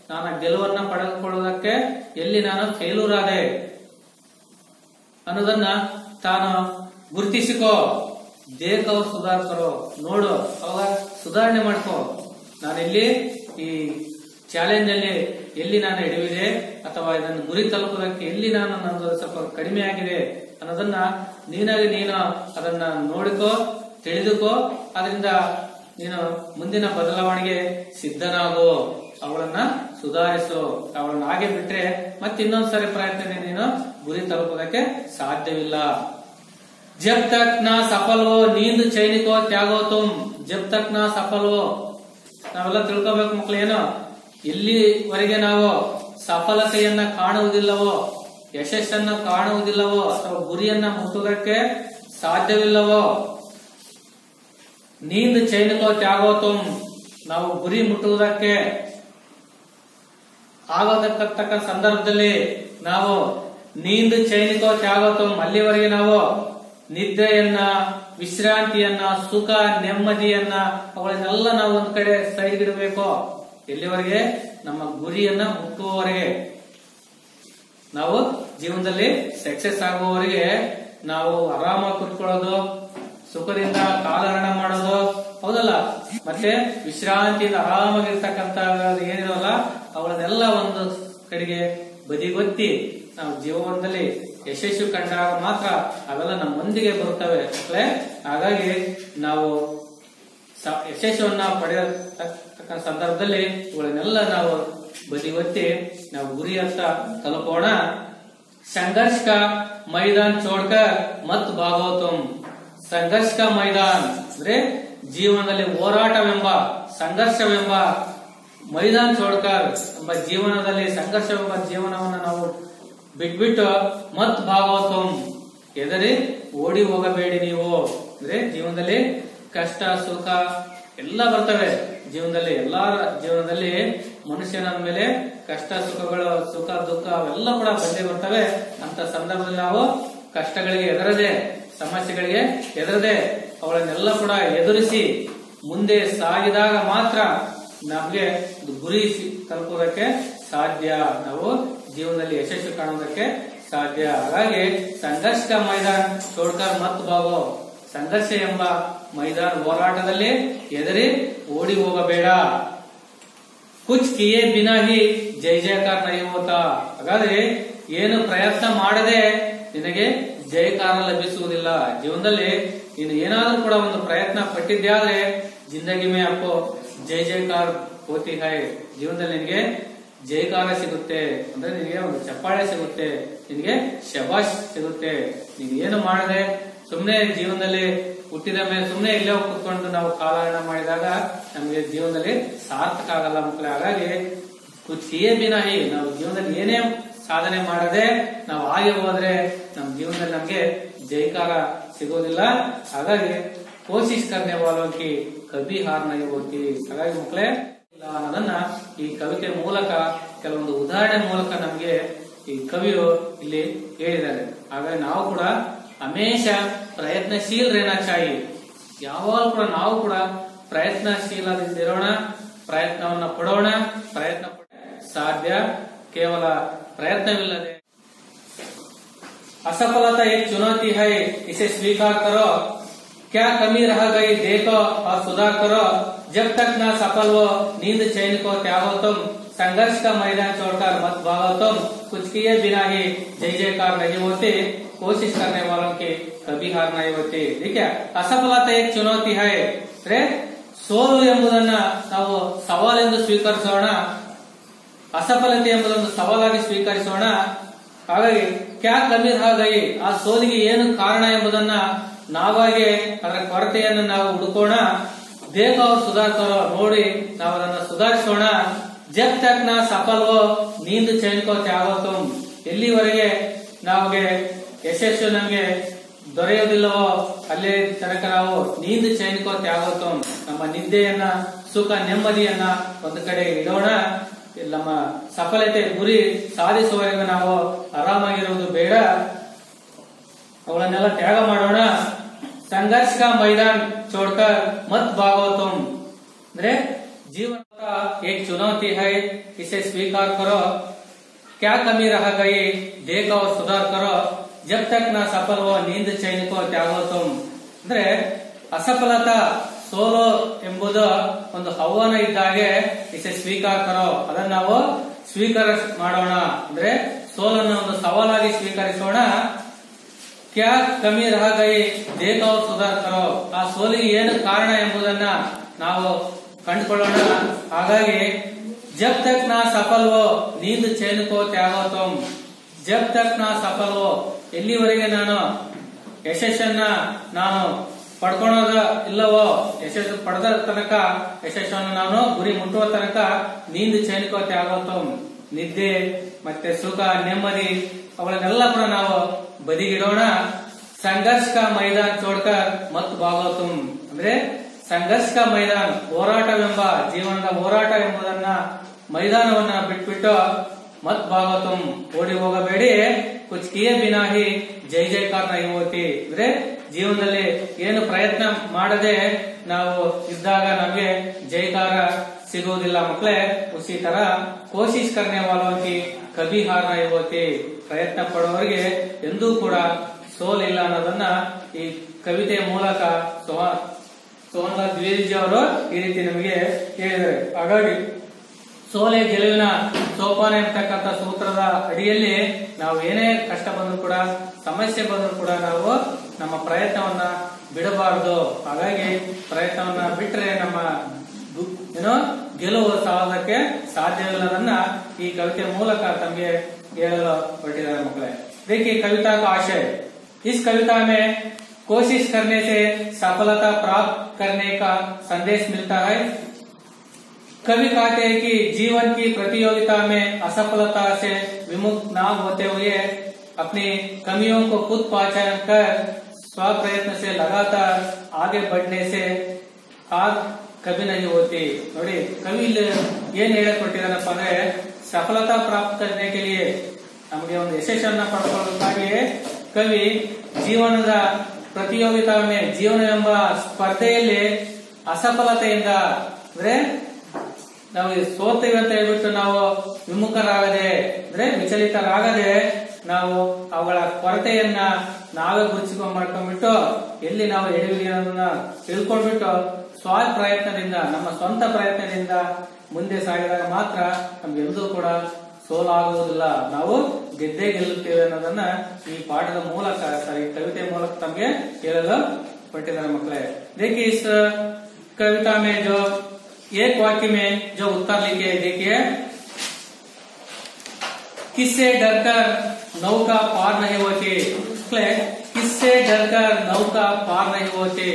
ನಾನು ಗೆಲುವನ್ನ ಪಡೆದುಕೊಳ್ಳುವುದಕ್ಕೆ ಎಲ್ಲಿ ನಾನು ಫೇಲ್ಯೂರ್ ಆದೆ ಅನ್ನೋದನ್ನ ತಾನು ಗುರುತಿಸಿಕೋ. ದೇಖ ಅವ್ರು ಸುಧಾರ್ ಕರೋ, ನೋಡು, ಅವಾಗ ಸುಧಾರಣೆ ಮಾಡ್ಕೋ. ನಾನೆಲ್ಲಿ ಈ ಚಾಲೆಂಜ್ ಅಲ್ಲಿ ಎಲ್ಲಿ ನಾನು ಎಡವಿದೆ ಅಥವಾ ಇದನ್ನು ಗುರಿ ತಲುಪುವುದಕ್ಕೆ ಎಲ್ಲಿ ನಾನು ನಂದು ಸ್ವಲ್ಪ ಕಡಿಮೆ ಆಗಿದೆ ಅನ್ನೋದನ್ನ ನೀನಾಗಿ ನೀನು ಅದನ್ನ ನೋಡಿಕೋ, ತಿಳಿದುಕೋ. ಅದರಿಂದ ನೀನು ಮುಂದಿನ ಬದಲಾವಣೆಗೆ ಸಿದ್ಧನಾಗು, ಅವಳನ್ನ ಸುಧಾರಿಸು. ಅವಳನ್ನ ಹಾಗೆ ಬಿಟ್ರೆ ಮತ್ತೆ ಇನ್ನೊಂದ್ಸರಿ ಪ್ರಯತ್ನ ನೀನು ಗುರಿ ತಲುಪೋದಕ್ಕೆ ಸಾಧ್ಯವಿಲ್ಲ. ಜಬ್ ತಕ್ ನಾ ಸಫಲ್ ಹೋ ನೀಂದ್ ಚೈನಿಕೋ ತ್ಯಾಗೋ ತುಮ್. ಜಬ್ ತಕ್ ನಾ ಸಫಲ್ ಹೋ, ನಾವೆಲ್ಲ ತಿಳ್ಕೋಬೇಕು ಮಕ್ಕಳು. ಏನು, ಎಲ್ಲಿವರೆಗೆ ನಾವು ಸಫಲತೆಯನ್ನ ಕಾಣುವುದಿಲ್ಲವೋ, ಯಶಸ್ಸನ್ನ ಕಾಣುವುದಿಲ್ಲವೋ, ಅಥವಾ ಗುರಿಯನ್ನ ಮುಟ್ಟುವುದಕ್ಕೆ ಸಾಧ್ಯವಿಲ್ಲವೋ, ನೀಂದ್ ಚೈನಿಕೋ ತ್ಯಾಗೋ ತುಮ್, ನಾವು ಗುರಿ ಮುಟ್ಟುವುದಕ್ಕೆ ಆಗೋದಕ್ಕಂತ ಸಂದರ್ಭದಲ್ಲಿ ನಾವು ನೀಂದ್ ಚೈನಿಕೋ ತ್ಯಾಗೋ ತುಮ್, ಅಲ್ಲಿವರೆಗೆ ನಾವು ನಿದ್ರೆಯನ್ನ, ವಿಶ್ರಾಂತಿಯನ್ನ, ಸುಖ ನೆಮ್ಮದಿಯನ್ನ ಅವುಗಳನ್ನೆಲ್ಲ ನಾವು ಒಂದ್ ಕಡೆ ಸೈಡ್ ಇಡಬೇಕು. ಎಲ್ಲಿವರೆಗೆ? ನಮ್ಮ ಗುರಿಯನ್ನ ಮುಟ್ಟುವವರೆಗೆ, ನಾವು ಜೀವನದಲ್ಲಿ ಸಕ್ಸೆಸ್ ಆಗುವವರೆಗೆ ನಾವು ಆರಾಮಾಗಿ ಕುತ್ಕೊಳ್ಳೋದು, ಸುಖದಿಂದ ಕಾಲಹರಣ ಮಾಡೋದು, ಹೌದಲ್ಲ, ಮತ್ತೆ ವಿಶ್ರಾಂತಿಯಿಂದ ಆರಾಮಾಗಿರ್ತಕ್ಕಂಥ ಏನಿರೋಲ್ಲ ಅವುಗಳನ್ನೆಲ್ಲ ಒಂದು ಕಡೆಗೆ ಬದಿಗೊತ್ತಿ ನಾವು ಜೀವನದಲ್ಲಿ ಯಶಸ್ಸು ಕಂಡಾಗ ಮಾತ್ರ ಅವೆಲ್ಲ ನಮ್ಮೊಂದಿಗೆ ಬರುತ್ತವೆ. ಹಾಗಾಗಿ ನಾವು ಯಶಸ್ಸನ್ನ ಪಡೆಯತಕ್ಕ ಸಂದರ್ಭದಲ್ಲಿ ಇವುಗಳನ್ನೆಲ್ಲ ನಾವು ಬದಿಗೊತ್ತಿ ನಾವು ಗುರಿ ಅಂತ ತಲುಪೋಣ. ಸಂಘರ್ಷ ಕಾ ಮೈದಾನ್ ಚೋಡ್ಕರ್ ಮತ್ ಭಾಗೋ ತುಮ್. ಸಂಘರ್ಷ ಕಾ ಮೈದಾನ್ ಅಂದ್ರೆ ಜೀವನದಲ್ಲಿ ಹೋರಾಟವೆಂಬ, ಸಂಘರ್ಷವೆಂಬ ಮೈದಾನ್ ಚೋಡ್ಕರ್ ಎಂಬ ಜೀವನದಲ್ಲಿ ಸಂಘರ್ಷವೆಂಬ ಜೀವನವನ್ನು ನಾವು ಬಿಟ್ಬಿಟ್ಟು ಮತ್ ಭಾಗೋ ತುಮ್, ಎದರಿ ಓಡಿ ಹೋಗಬೇಡಿ ನೀವು. ಅಂದ್ರೆ ಜೀವನದಲ್ಲಿ ಕಷ್ಟ ಸುಖ ಎಲ್ಲ ಬರ್ತವೆ. ಜೀವನದಲ್ಲಿ ಎಲ್ಲಾರ ಜೀವನದಲ್ಲಿ ಮನುಷ್ಯನ ಮೇಲೆ ಕಷ್ಟ ಸುಖಗಳು, ಸುಖ ದುಃಖ ಅವೆಲ್ಲ ಕೂಡ ಬಂದೇ ಬರ್ತವೆ. ಅಂತ ಸಂದರ್ಭದಲ್ಲಿ ನಾವು ಕಷ್ಟಗಳಿಗೆ ಎದುರದೆ, ಸಮಸ್ಯೆಗಳಿಗೆ ಎದುರದೆ ಅವುಗಳನ್ನೆಲ್ಲ ಕೂಡ ಎದುರಿಸಿ ಮುಂದೆ ಸಾಗಿದಾಗ ಮಾತ್ರ ನಮ್ಗೆ ಗುರಿ ತಲುಪುವುದಕ್ಕೆ ಸಾಧ್ಯ, ನಾವು ಜೀವನದಲ್ಲಿ ಯಶಸ್ಸು ಕಾಣುವುದಕ್ಕೆ ಸಾಧ್ಯ. ಹಾಗಾಗಿ ಸಂಘರ್ಷ ಮೈದಾನ ಚೋಡ್ಕರ್ ಮತ್ ಭಾಗೋ, ಸಂಘರ್ಷ ಎಂಬ ಮೈದಾನ ಹೋರಾಟದಲ್ಲಿ ಎದರಿ ಓಡಿ ಹೋಗಬೇಡ. ಕುಚ್ ಕಿಯೇ ಬಿನಾ ಹಿ ಜೈ ಜಯಕಾರ ನಹೀ ಹೋತಾ. ಹಾಗಾದ್ರೆ ಏನು ಪ್ರಯತ್ನ ಮಾಡದೆ ನಿನಗೆ ಜಯಕಾರ ಲಭಿಸುವುದಿಲ್ಲ. ಜೀವನದಲ್ಲಿ ನೀನು ಏನಾದ್ರೂ ಕೂಡ ಒಂದು ಪ್ರಯತ್ನ ಪಟ್ಟಿದ್ದೆ ಆದ್ರೆ ಜಿಂದಗಿ ಮೇ ಅಪ್ಪೋ ಜೈ ಜಯಕಾರ ಹೋತಿ ಹೈ, ಜೀವನದಲ್ಲಿ ನಿನಗೆ ಜಯಕಾರ ಸಿಗುತ್ತೆ. ಅಂದ್ರೆ ನಿನಗೆ ಒಂದು ಚಪ್ಪಾಳೆ ಸಿಗುತ್ತೆ, ನಿನಗೆ ಶಬಾಷ್ ಸಿಗುತ್ತೆ. ನೀನು ಏನು ಮಾಡದೆ ಸುಮ್ನೆ ಜೀವನದಲ್ಲಿ ಹುಟ್ಟಿದ ಮೇಲೆ ಸುಮ್ನೆ ಇಲ್ಲೇ ಕುತ್ಕೊಂಡು ನಾವು ಕಾಲಹರಣ ಮಾಡಿದಾಗ ನಮಗೆ ಜೀವನದಲ್ಲಿ ಸಾರ್ಥಕ ಆಗಲ್ಲ ಮಕ್ಕಳೇ. ಹಾಗಾಗಿ ಕುಚಿಯೇ ಬಿನಾಹಿ, ನಾವು ಜೀವನದಲ್ಲಿ ಏನೇ ಸಾಧನೆ ಮಾಡದೆ ನಾವು ಹಾಗೆ ಹೋದ್ರೆ ನಮ್ಮ ಜೀವನದಲ್ಲಿ ನಮ್ಗೆ ಜಯಕಾರ ಸಿಗೋದಿಲ್ಲ. ಹಾಗಾಗಿ ಕೋಶಿಶ್ ಕರ್ನೆ ವಾಲೋಕಿ ಕಭಿ ಹಾರ್ ನಹೀ ಹೋತಿ. ಹಾಗಾಗಿ ಮಕ್ಕಳೇ ಅನ್ನೋದನ್ನ ಈ ಕವಿತೆ ಮೂಲಕ, ಕೆಲವೊಂದು ಉದಾಹರಣೆ ಮೂಲಕ ನಮ್ಗೆ ಈ ಕವಿಯು ಇಲ್ಲಿ ಹೇಳಿದ್ದಾರೆ. ಹಾಗಾಗಿ ನಾವು ಕೂಡ ಹಮೇಶ ಪ್ರಯತ್ನಶೀಲ್ ರೇನಾ ಚಾಯಿ, ಯಾವಾಗ ಕೂಡ ನಾವು ಕೂಡ ಪ್ರಯತ್ನಶೀಲದಿಂದಿರೋಣ, ಪ್ರಯತ್ನವನ್ನ ಪಡೋಣ. ಪ್ರಯತ್ನ ಸಾಧ್ಯ, ಕೇವಲ ಪ್ರಯತ್ನವಿಲ್ಲದೆ. असफलता एक चुनौती है, इसे स्वीकार करो. क्या कमी रह गई देखो और सुधार करो. जब तक ना सफल हो नींद चैन को त्यागो तुम. संघर्ष का मैदान छोड़कर मत भागो तुम. कुछ किए बिना ही जय जयकार नहीं होते. कोशिश करने वालों की कभी हार नहीं होती. देखिए, असफलता एक चुनौती है. ಸೋಲು ಎಂಬುದನ್ನ ನಾವು ಸವಾಲೆಂದು ಸ್ವೀಕರಿಸೋಣ, ಅಸಫಲತೆ ಎಂಬುದನ್ನು ಸವಾಲಾಗಿ ಸ್ವೀಕರಿಸೋಣ. ಹಾಗಾಗಿ ಕ್ಯಾ ಕಮಿ ರಹ ಗಯಿ, ಆ ಸೋಲಿಗೆ ಏನು ಕಾರಣ ಎಂಬುದನ್ನ ನಾವಾಗೆ ಅದರ ಕೊರತೆಯನ್ನು ನಾವು ಹುಡುಕೋಣ. ದೇಖ ಅವ್ರು ಸುಧಾರಿಸೋಣ, ನೋಡಿ ನಾವು ಅದನ್ನು ಸುಧಾರಿಸೋಣ. ಜಬ್ ತಕ್ ನಾ ಸಫಲ್ ಹೋ ನೀಂದ್ ಚೈನ್ ಕೋ ತ್ಯಾಗೋ ತುಮ್. ಎಲ್ಲಿವರೆಗೆ ನಮಗೆ ಯಶಸ್ಸು ನಮಗೆ ದೊರೆಯುವುದಿಲ್ಲವೋ ಅಲ್ಲೇ ತನಕ ನಾವು ನೀಂದು ಚೈನಿಕೋ ತ್ಯಾಗೋತೋ, ನಮ್ಮ ನಿದ್ದೆಯನ್ನ ಸುಖ ನೆಮ್ಮದಿಯನ್ನ ಒಂದು ಕಡೆ ಇಡೋಣ. ನಮ್ಮ ಸಫಲತೆ ಗುರಿ ಸಾಧಿಸುವವರೆಗೂ ನಾವು ಆರಾಮಾಗಿರುವುದು ಬೇಡ, ಅವುಗಳನ್ನೆಲ್ಲ ತ್ಯಾಗ ಮಾಡೋಣ. संघर्ष का मैदान छोड़कर मत भागो तुम, ಅಂದ್ರೆ जीवन का एक चुनौती है, इसे स्वीकार करो. क्या कमी रह गई देखो और सुधार करो, जब तक ना सफल हो नींद चैन को त्यागो तुम. ಅಂದ್ರೆ ಅಸಫಲತಾ ಸೋಲು ಎಂಬುದು ಒಂದು ಆಹ್ವಾನ ಇದ್ದಾಗೆ, ಇಸೆ ಸ್ವೀಕಾರ ಕರೋ, ಅದನ್ನ ನಾವು ಸ್ವೀಕಾರ ಮಾಡೋಣ. ಅಂದ್ರೆ ಸೋಲನ್ನು ಒಂದು ಸವಾಲಾಗಿ ಸ್ವೀಕರಿಸೋಣ. ಕ್ಯಾ ಕಮಿ ರಹ ಗೈ ದೇಖೋ ಸುಧಾರ್ ಕರೋ, ಆ ಸೋಲಿಗೆ ಏನು ಕಾರಣ ಎಂಬುದನ್ನ ನಾವು ಕಂಡುಕೊಳ್ಳೋಣ. ಹಾಗಾಗಿ ಜಬ್ ತಕ್ ನಾ ಸಫಲ್ ಹೋ ನೀಂದ್ ಚೈನ್ ಕೋ ತ್ಯಾಗೋ ತುಮ್, ಜಬ್ ತಕ್ ನಾ ಸಫಲ್ ಹೋ, ಎಲ್ಲಿವರೆಗೆ ನಾನು ಯಶಸ್ಸನ್ನ ನಾನು ಪಡ್ಕೊಳ್ಳೋದ ಇಲ್ಲವೋ, ಯಶಸ್ಸು ಪಡೆದ ತನಕ, ಯಶಸ್ಸನ್ನು ನಾನು ಗುರಿ ಮುಟ್ಟುವ ತನಕ ನೀಂದ್ ಚೈನ್ ಕೋ ತ್ಯಾಗೋ ತುಮ್, ನಿದ್ದೆ ಮತ್ತೆ ಸುಖ ನೆಮ್ಮದಿ ಅವುಗಳನ್ನೆಲ್ಲ ಕೂಡ ನಾವು ಬದಿಗಿಡೋಣ. ಸಂಘರ್ಷ ಕಾ ಮೈದಾನ್ ಚೋಡ್ಕರ್ ಮತ್ ಭಾಗೋ ತುಮ್, ಅಂದ್ರೆ ಸಂಘರ್ಷ ಕಾ ಮೈದಾನ್, ಹೋರಾಟವೆಂಬ ಜೀವನದ ಹೋರಾಟ ಎಂಬುದನ್ನ ಮೈದಾನವನ್ನ ಬಿಟ್ಬಿಟ್ಟು ಮತ್ ಭಾಗೋ ತುಮ್, ಓಡಿ ಹೋಗಬೇಡಿ. ಕುಚ್ ಕಿಯೇ ಬಿನಾ ಹಿ ಜೈ ಜೈಕಾರ ನಹೀ ಹೋತಿ, ಅಂದ್ರೆ ಜೀವನದಲ್ಲಿ ಏನು ಪ್ರಯತ್ನ ಮಾಡದೆ ನಾವು ಇದ್ದಾಗ ನಮಗೆ ಜೈಕಾರ ಸಿಗುವುದಿಲ್ಲ ಮಕ್ಕಳೇ. ಉಸಿ ತರ ಕೋಶಿಶ್ ಕರ್ನೆ ವಾಲೋಂ ಕಿ ಕಭಿ ಹಾರ್ ನಹೀ ಹೋತಿ, ಪ್ರಯತ್ನ ಪಡುವವರಿಗೆ ಎಂದೂ ಕೂಡ ಸೋಲಿಲ್ಲ ಅನ್ನೋದನ್ನ ಈ ಕವಿತೆಯ ಮೂಲಕ ಸೋಹನ್ಲಾಲ್ ದ್ವಿವೇದಿ ಅವರು ಈ ರೀತಿ ನಮಗೆ ಹೇಳಿದ್ದಾರೆ. ಹಾಗಾಗಿ ಸೋಲೆ ಗೆಲುವಿನ ಸೋಪಾನ ಎಂಬತಕ್ಕಂಥ ಸೂತ್ರದ ಅಡಿಯಲ್ಲಿ ನಾವು ಏನೇ ಕಷ್ಟ ಬಂದರೂ ಕೂಡ, ಸಮಸ್ಯೆ ಬಂದರೂ ಕೂಡ ನಾವು ನಮ್ಮ ಪ್ರಯತ್ನವನ್ನ ಬಿಡಬಾರದು. ಹಾಗಾಗಿ ಪ್ರಯತ್ನವನ್ನ ಬಿಟ್ಟರೆ ನಮ್ಮ ಏನೋ ಗೆಲುವು ಸಾಧಕ್ಕೆ ಸಾಧ್ಯವಿಲ್ಲದನ್ನ ಈ ಕವಿತೆ ಮೂಲಕ ತಮಗೆ ಹೇಳಲು ಹೊರಟಿದ್ದಾರೆ ಮಕ್ಕಳೇ. देखिए कविता का आशय, इस कविता में कोशिश करने से सफलता प्राप्त करने का संदेश मिलता है. कवि कहते हैं कि जीवन की प्रतियोगिता में असफलता से विमुक्त न होते हुए अपनी कमियों को खुद पहचान कर स्व प्रयत्न से लगातार आगे बढ़ने से हार कभी नहीं होती. ನೋಡಿ ಕವಿ ಏನ್ ಹೇಳಕ್ ಕೊಟ್ಟಿದ್ದಾನಪ್ಪ ಅಂದ್ರೆ, ಸಫಲತಾ ಪ್ರಾಪ್ತ करने के लिए ನಮಗೆ ಒಂದು ಯಶಸ್ಸನ್ನ ಪಡ್ಕೊಳ್ಳೋದಕ್ಕಾಗಿ ಕವಿ ಜೀವನದ ಪ್ರತಿಯೋಗಿತಾ ಜೀವನ ಎಂಬ ಸ್ಪರ್ಧೆಯಲ್ಲಿ ಅಸಫಲತೆಯಿಂದ, ಅಂದ್ರೆ ನಾವು ಸೋತೇವೆ ಅಂತ ಹೇಳ್ಬಿಟ್ಟು ನಾವು ವಿಮುಖರಾಗದೆ, ಅಂದ್ರೆ ವಿಚಲಿತರಾಗದೆ, ನಾವು ಅವುಗಳ ಕೊರತೆಯನ್ನ ನಾವೇ ಮಾಡ್ಕೊಂಡ್ಬಿಟ್ಟು ಎಲ್ಲಿ ನಾವು ಎಡವಿಗೆ ಅನ್ನೋದನ್ನ ತಿಳ್ಕೊಂಡ್ಬಿಟ್ಟು ಸ್ವ ಪ್ರಯತ್ನದಿಂದ, ನಮ್ಮ ಸ್ವಂತ ಪ್ರಯತ್ನದಿಂದ ಮುಂದೆ ಸಾಗಿದಾಗ ಮಾತ್ರ ನಮ್ಗೆಂದೂ ಕೂಡ ಸೋಲಾಗುವುದಿಲ್ಲ, ನಾವು ಗೆದ್ದೇ ಗೆಲ್ಲುತ್ತೇವೆ ಅನ್ನೋದನ್ನ ಈ ಪಾಠದ ಮೂಲಕ, ಈ ಕವಿತೆ ಮೂಲಕ ತಮಗೆ ಹೇಳಲು ಪಟ್ಟಿದ್ದಾರೆ ಮಕ್ಕಳೇ. देखिए इस कविता में जो एक वाक्य में जो उत्तर लिखे, देखिए किससे डरकर नौका पार नहीं होती, किससे डरकर नौका पार नहीं होती,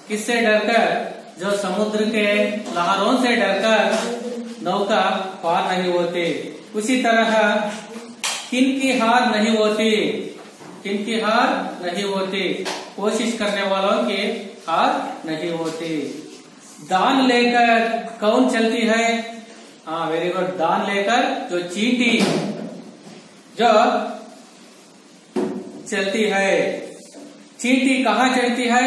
किससे डरकर, जो समुद्र के लहरों से डरकर नौका पार नहीं होती. उसी तरह किनकी हार नहीं होती, किनकी हार नहीं होती, कोशिश करने वालों की हार नहीं होती. दान लेकर कौन चलती है, हाँ वेरी गुड, दान लेकर जो चींटी जो चलती है, चींटी कहाँ चढ़ती है,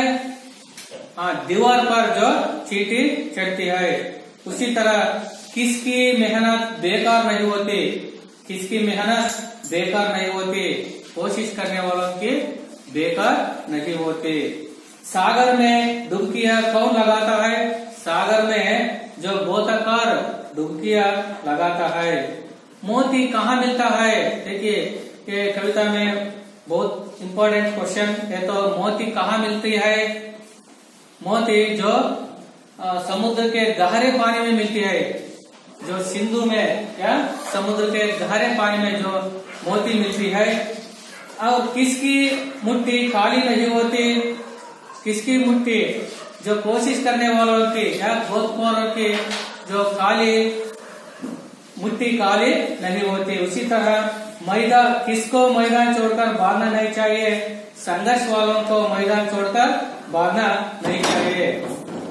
हाँ दीवार पर जो चींटी चढ़ती है. उसी तरह किसकी मेहनत बेकार नहीं होती, किसकी मेहनत बेकार नहीं होती, कोशिश करने वालों की बेकार नहीं होती. सागर में डुबकियां कौन लगाता है, सागर में जो गोताखोर डुबकियां लगाता है. मोती कहाँ मिलता है, देखिए ये कविता में बहुत इम्पोर्टेंट क्वेश्चन है. तो मोती कहाँ मिलती है, मोती जो समुद्र के गहरे पानी में मिलती है, जो सिंधु में या समुद्र के गहरे पानी में जो मोती मिलती है. और किसकी मुट्ठी खाली नहीं होती, किसकी मुट्ठी, जो कोशिश करने वालों की या गोतखोरों की जो खाली मुट्ठी खाली नहीं होती. उसी तरह मैदान, किसको मैदान छोड़कर भागना नहीं चाहिए? संघर्ष वालों को मैदान छोड़कर भागना नहीं चाहिए।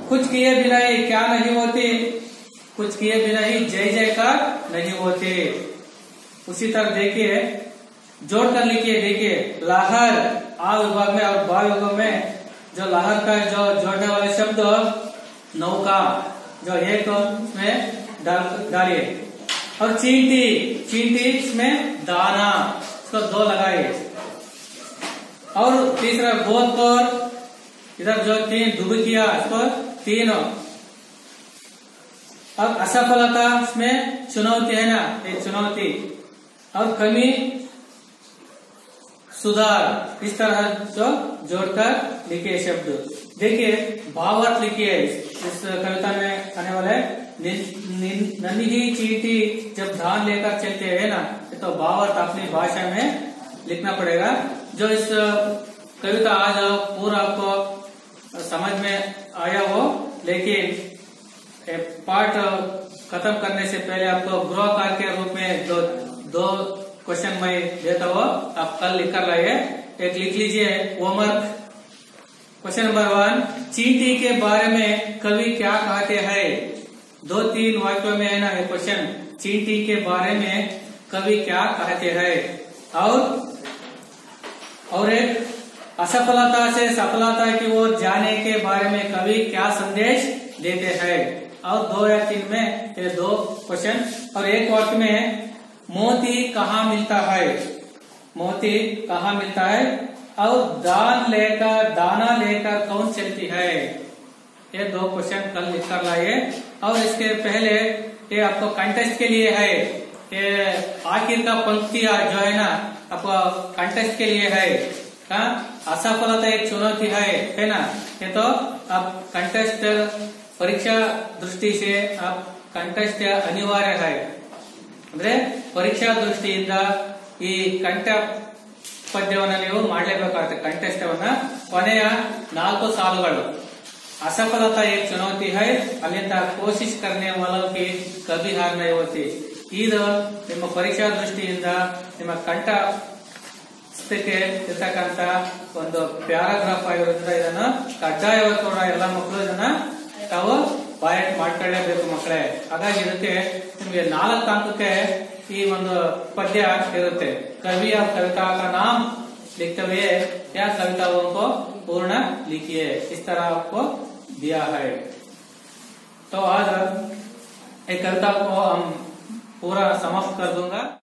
कुछ किए बिना ही क्या नहीं होती? कुछ किए बिना ही जय जयकार नहीं होते। उसी तरह देखिए, जोड़कर लिखिए। देखिए, लहर आ विभाग में और बा विभाग में जो लहर का जो जोड़ने वाले शब्द नौका, जो एक में डालिए। और चींटी, चींटी इसमें दाना, इसको 2 लगाइए। और तीसरा गोदखोर, इधर जो 3 दुबकिया, इसको 3। और असफलता, इसमें चुनौती है ना, एक चुनौती। और कमी, सुधार। इस तरह जो जोड़कर लिखिए शब्द। देखिए, भावार्थ लिखिए। इस कविता में आने वाले नन्ही चींटी जब धान लेकर चलते हैं ना, तो भावार्थ अपनी भाषा में लिखना पड़ेगा। जो इस कविता आज पूरा आपको समझ में आया हो, लेकिन पाठ खत्म करने से पहले आपको गृह कार्य के रूप में दो क्वेश्चन मैं देता हूँ, आप कल लिख कर लाइए। एक लिख लीजिए होमवर्क। क्वेश्चन नंबर 1, चींटी के बारे में कवि क्या कहते हैं? 2-3 वाक्यों में है ना ये क्वेश्चन। चींटी के बारे में कवि क्या कहते हैं? और एक, असफलता से सफलता की ओर जाने के बारे में कवि क्या संदेश देते हैं? और 2 या 3 में ये 2 क्वेश्चन। और एक वाक्य में मोती कहाँ मिलता है? मोती कहाँ मिलता है? और दाना लेकर कौन चलती है? ये 2 क्वेश्चन कल लिख कर लाइए। और इसके पहले ये आपको कंटेस्ट के लिए है, ये आखिर का पंक्तियां जो है ना, आपको कंटेस्ट के लिए है। असफलता एक चुनौती है ना, ये तो आप कंटेस्ट परीक्षा दृष्टि से आप कंटेस्ट अनिवार्य है। ಅಂದ್ರೆ ಪರೀಕ್ಷಾ ದೃಷ್ಟಿಯಿಂದ ಈ ಕಂಠ ಪದ್ಯವನ್ನು ನೀವು ಮಾಡಲೇಬೇಕಾಗುತ್ತೆ। ಕಂಠಸ್ಥವನ್ನ ಕೊನೆಯ 4 ಸಾಲುಗಳು असफलता एक चुनौती है, ಅಲ್ಲಿಂದ ಕೋಶಿಶ್ करने वालों की कभी हार नहीं होती। ಇದು ನಿಮ್ಮ ಪರೀಕ್ಷಾ ದೃಷ್ಟಿಯಿಂದ ನಿಮ್ಮ ಕಂಠಸ್ಥಕ್ಕೆ ಇರತಕ್ಕಂತ ಒಂದು ಪ್ಯಾರಾಗ್ರಾಫ್ ಆಗಿರೋದ್ರಿಂದ ಇದನ್ನು ಕಡ್ಡಾಯವಾಗಿ ಕೂಡ ಎಲ್ಲ ಮಕ್ಕಳು ಇದನ್ನ ತಾವು ಬಾಯಟ್ ಮಾಡ್ಕೊಳ್ಳೇಬೇಕು ಮಕ್ಕಳೇ। ಹಾಗಾಗಿ ಇದಕ್ಕೆ ನಿಮಗೆ 4 अंक ಈ ಒಂದು पद्य इरुत्ते। कवि और कविता का नाम लिखते हुए या कविताओं को पूर्ण लिखिए, इस तरह आपको दिया है। तो आज एक कविता को हम पूरा समाप्त कर दूंगा।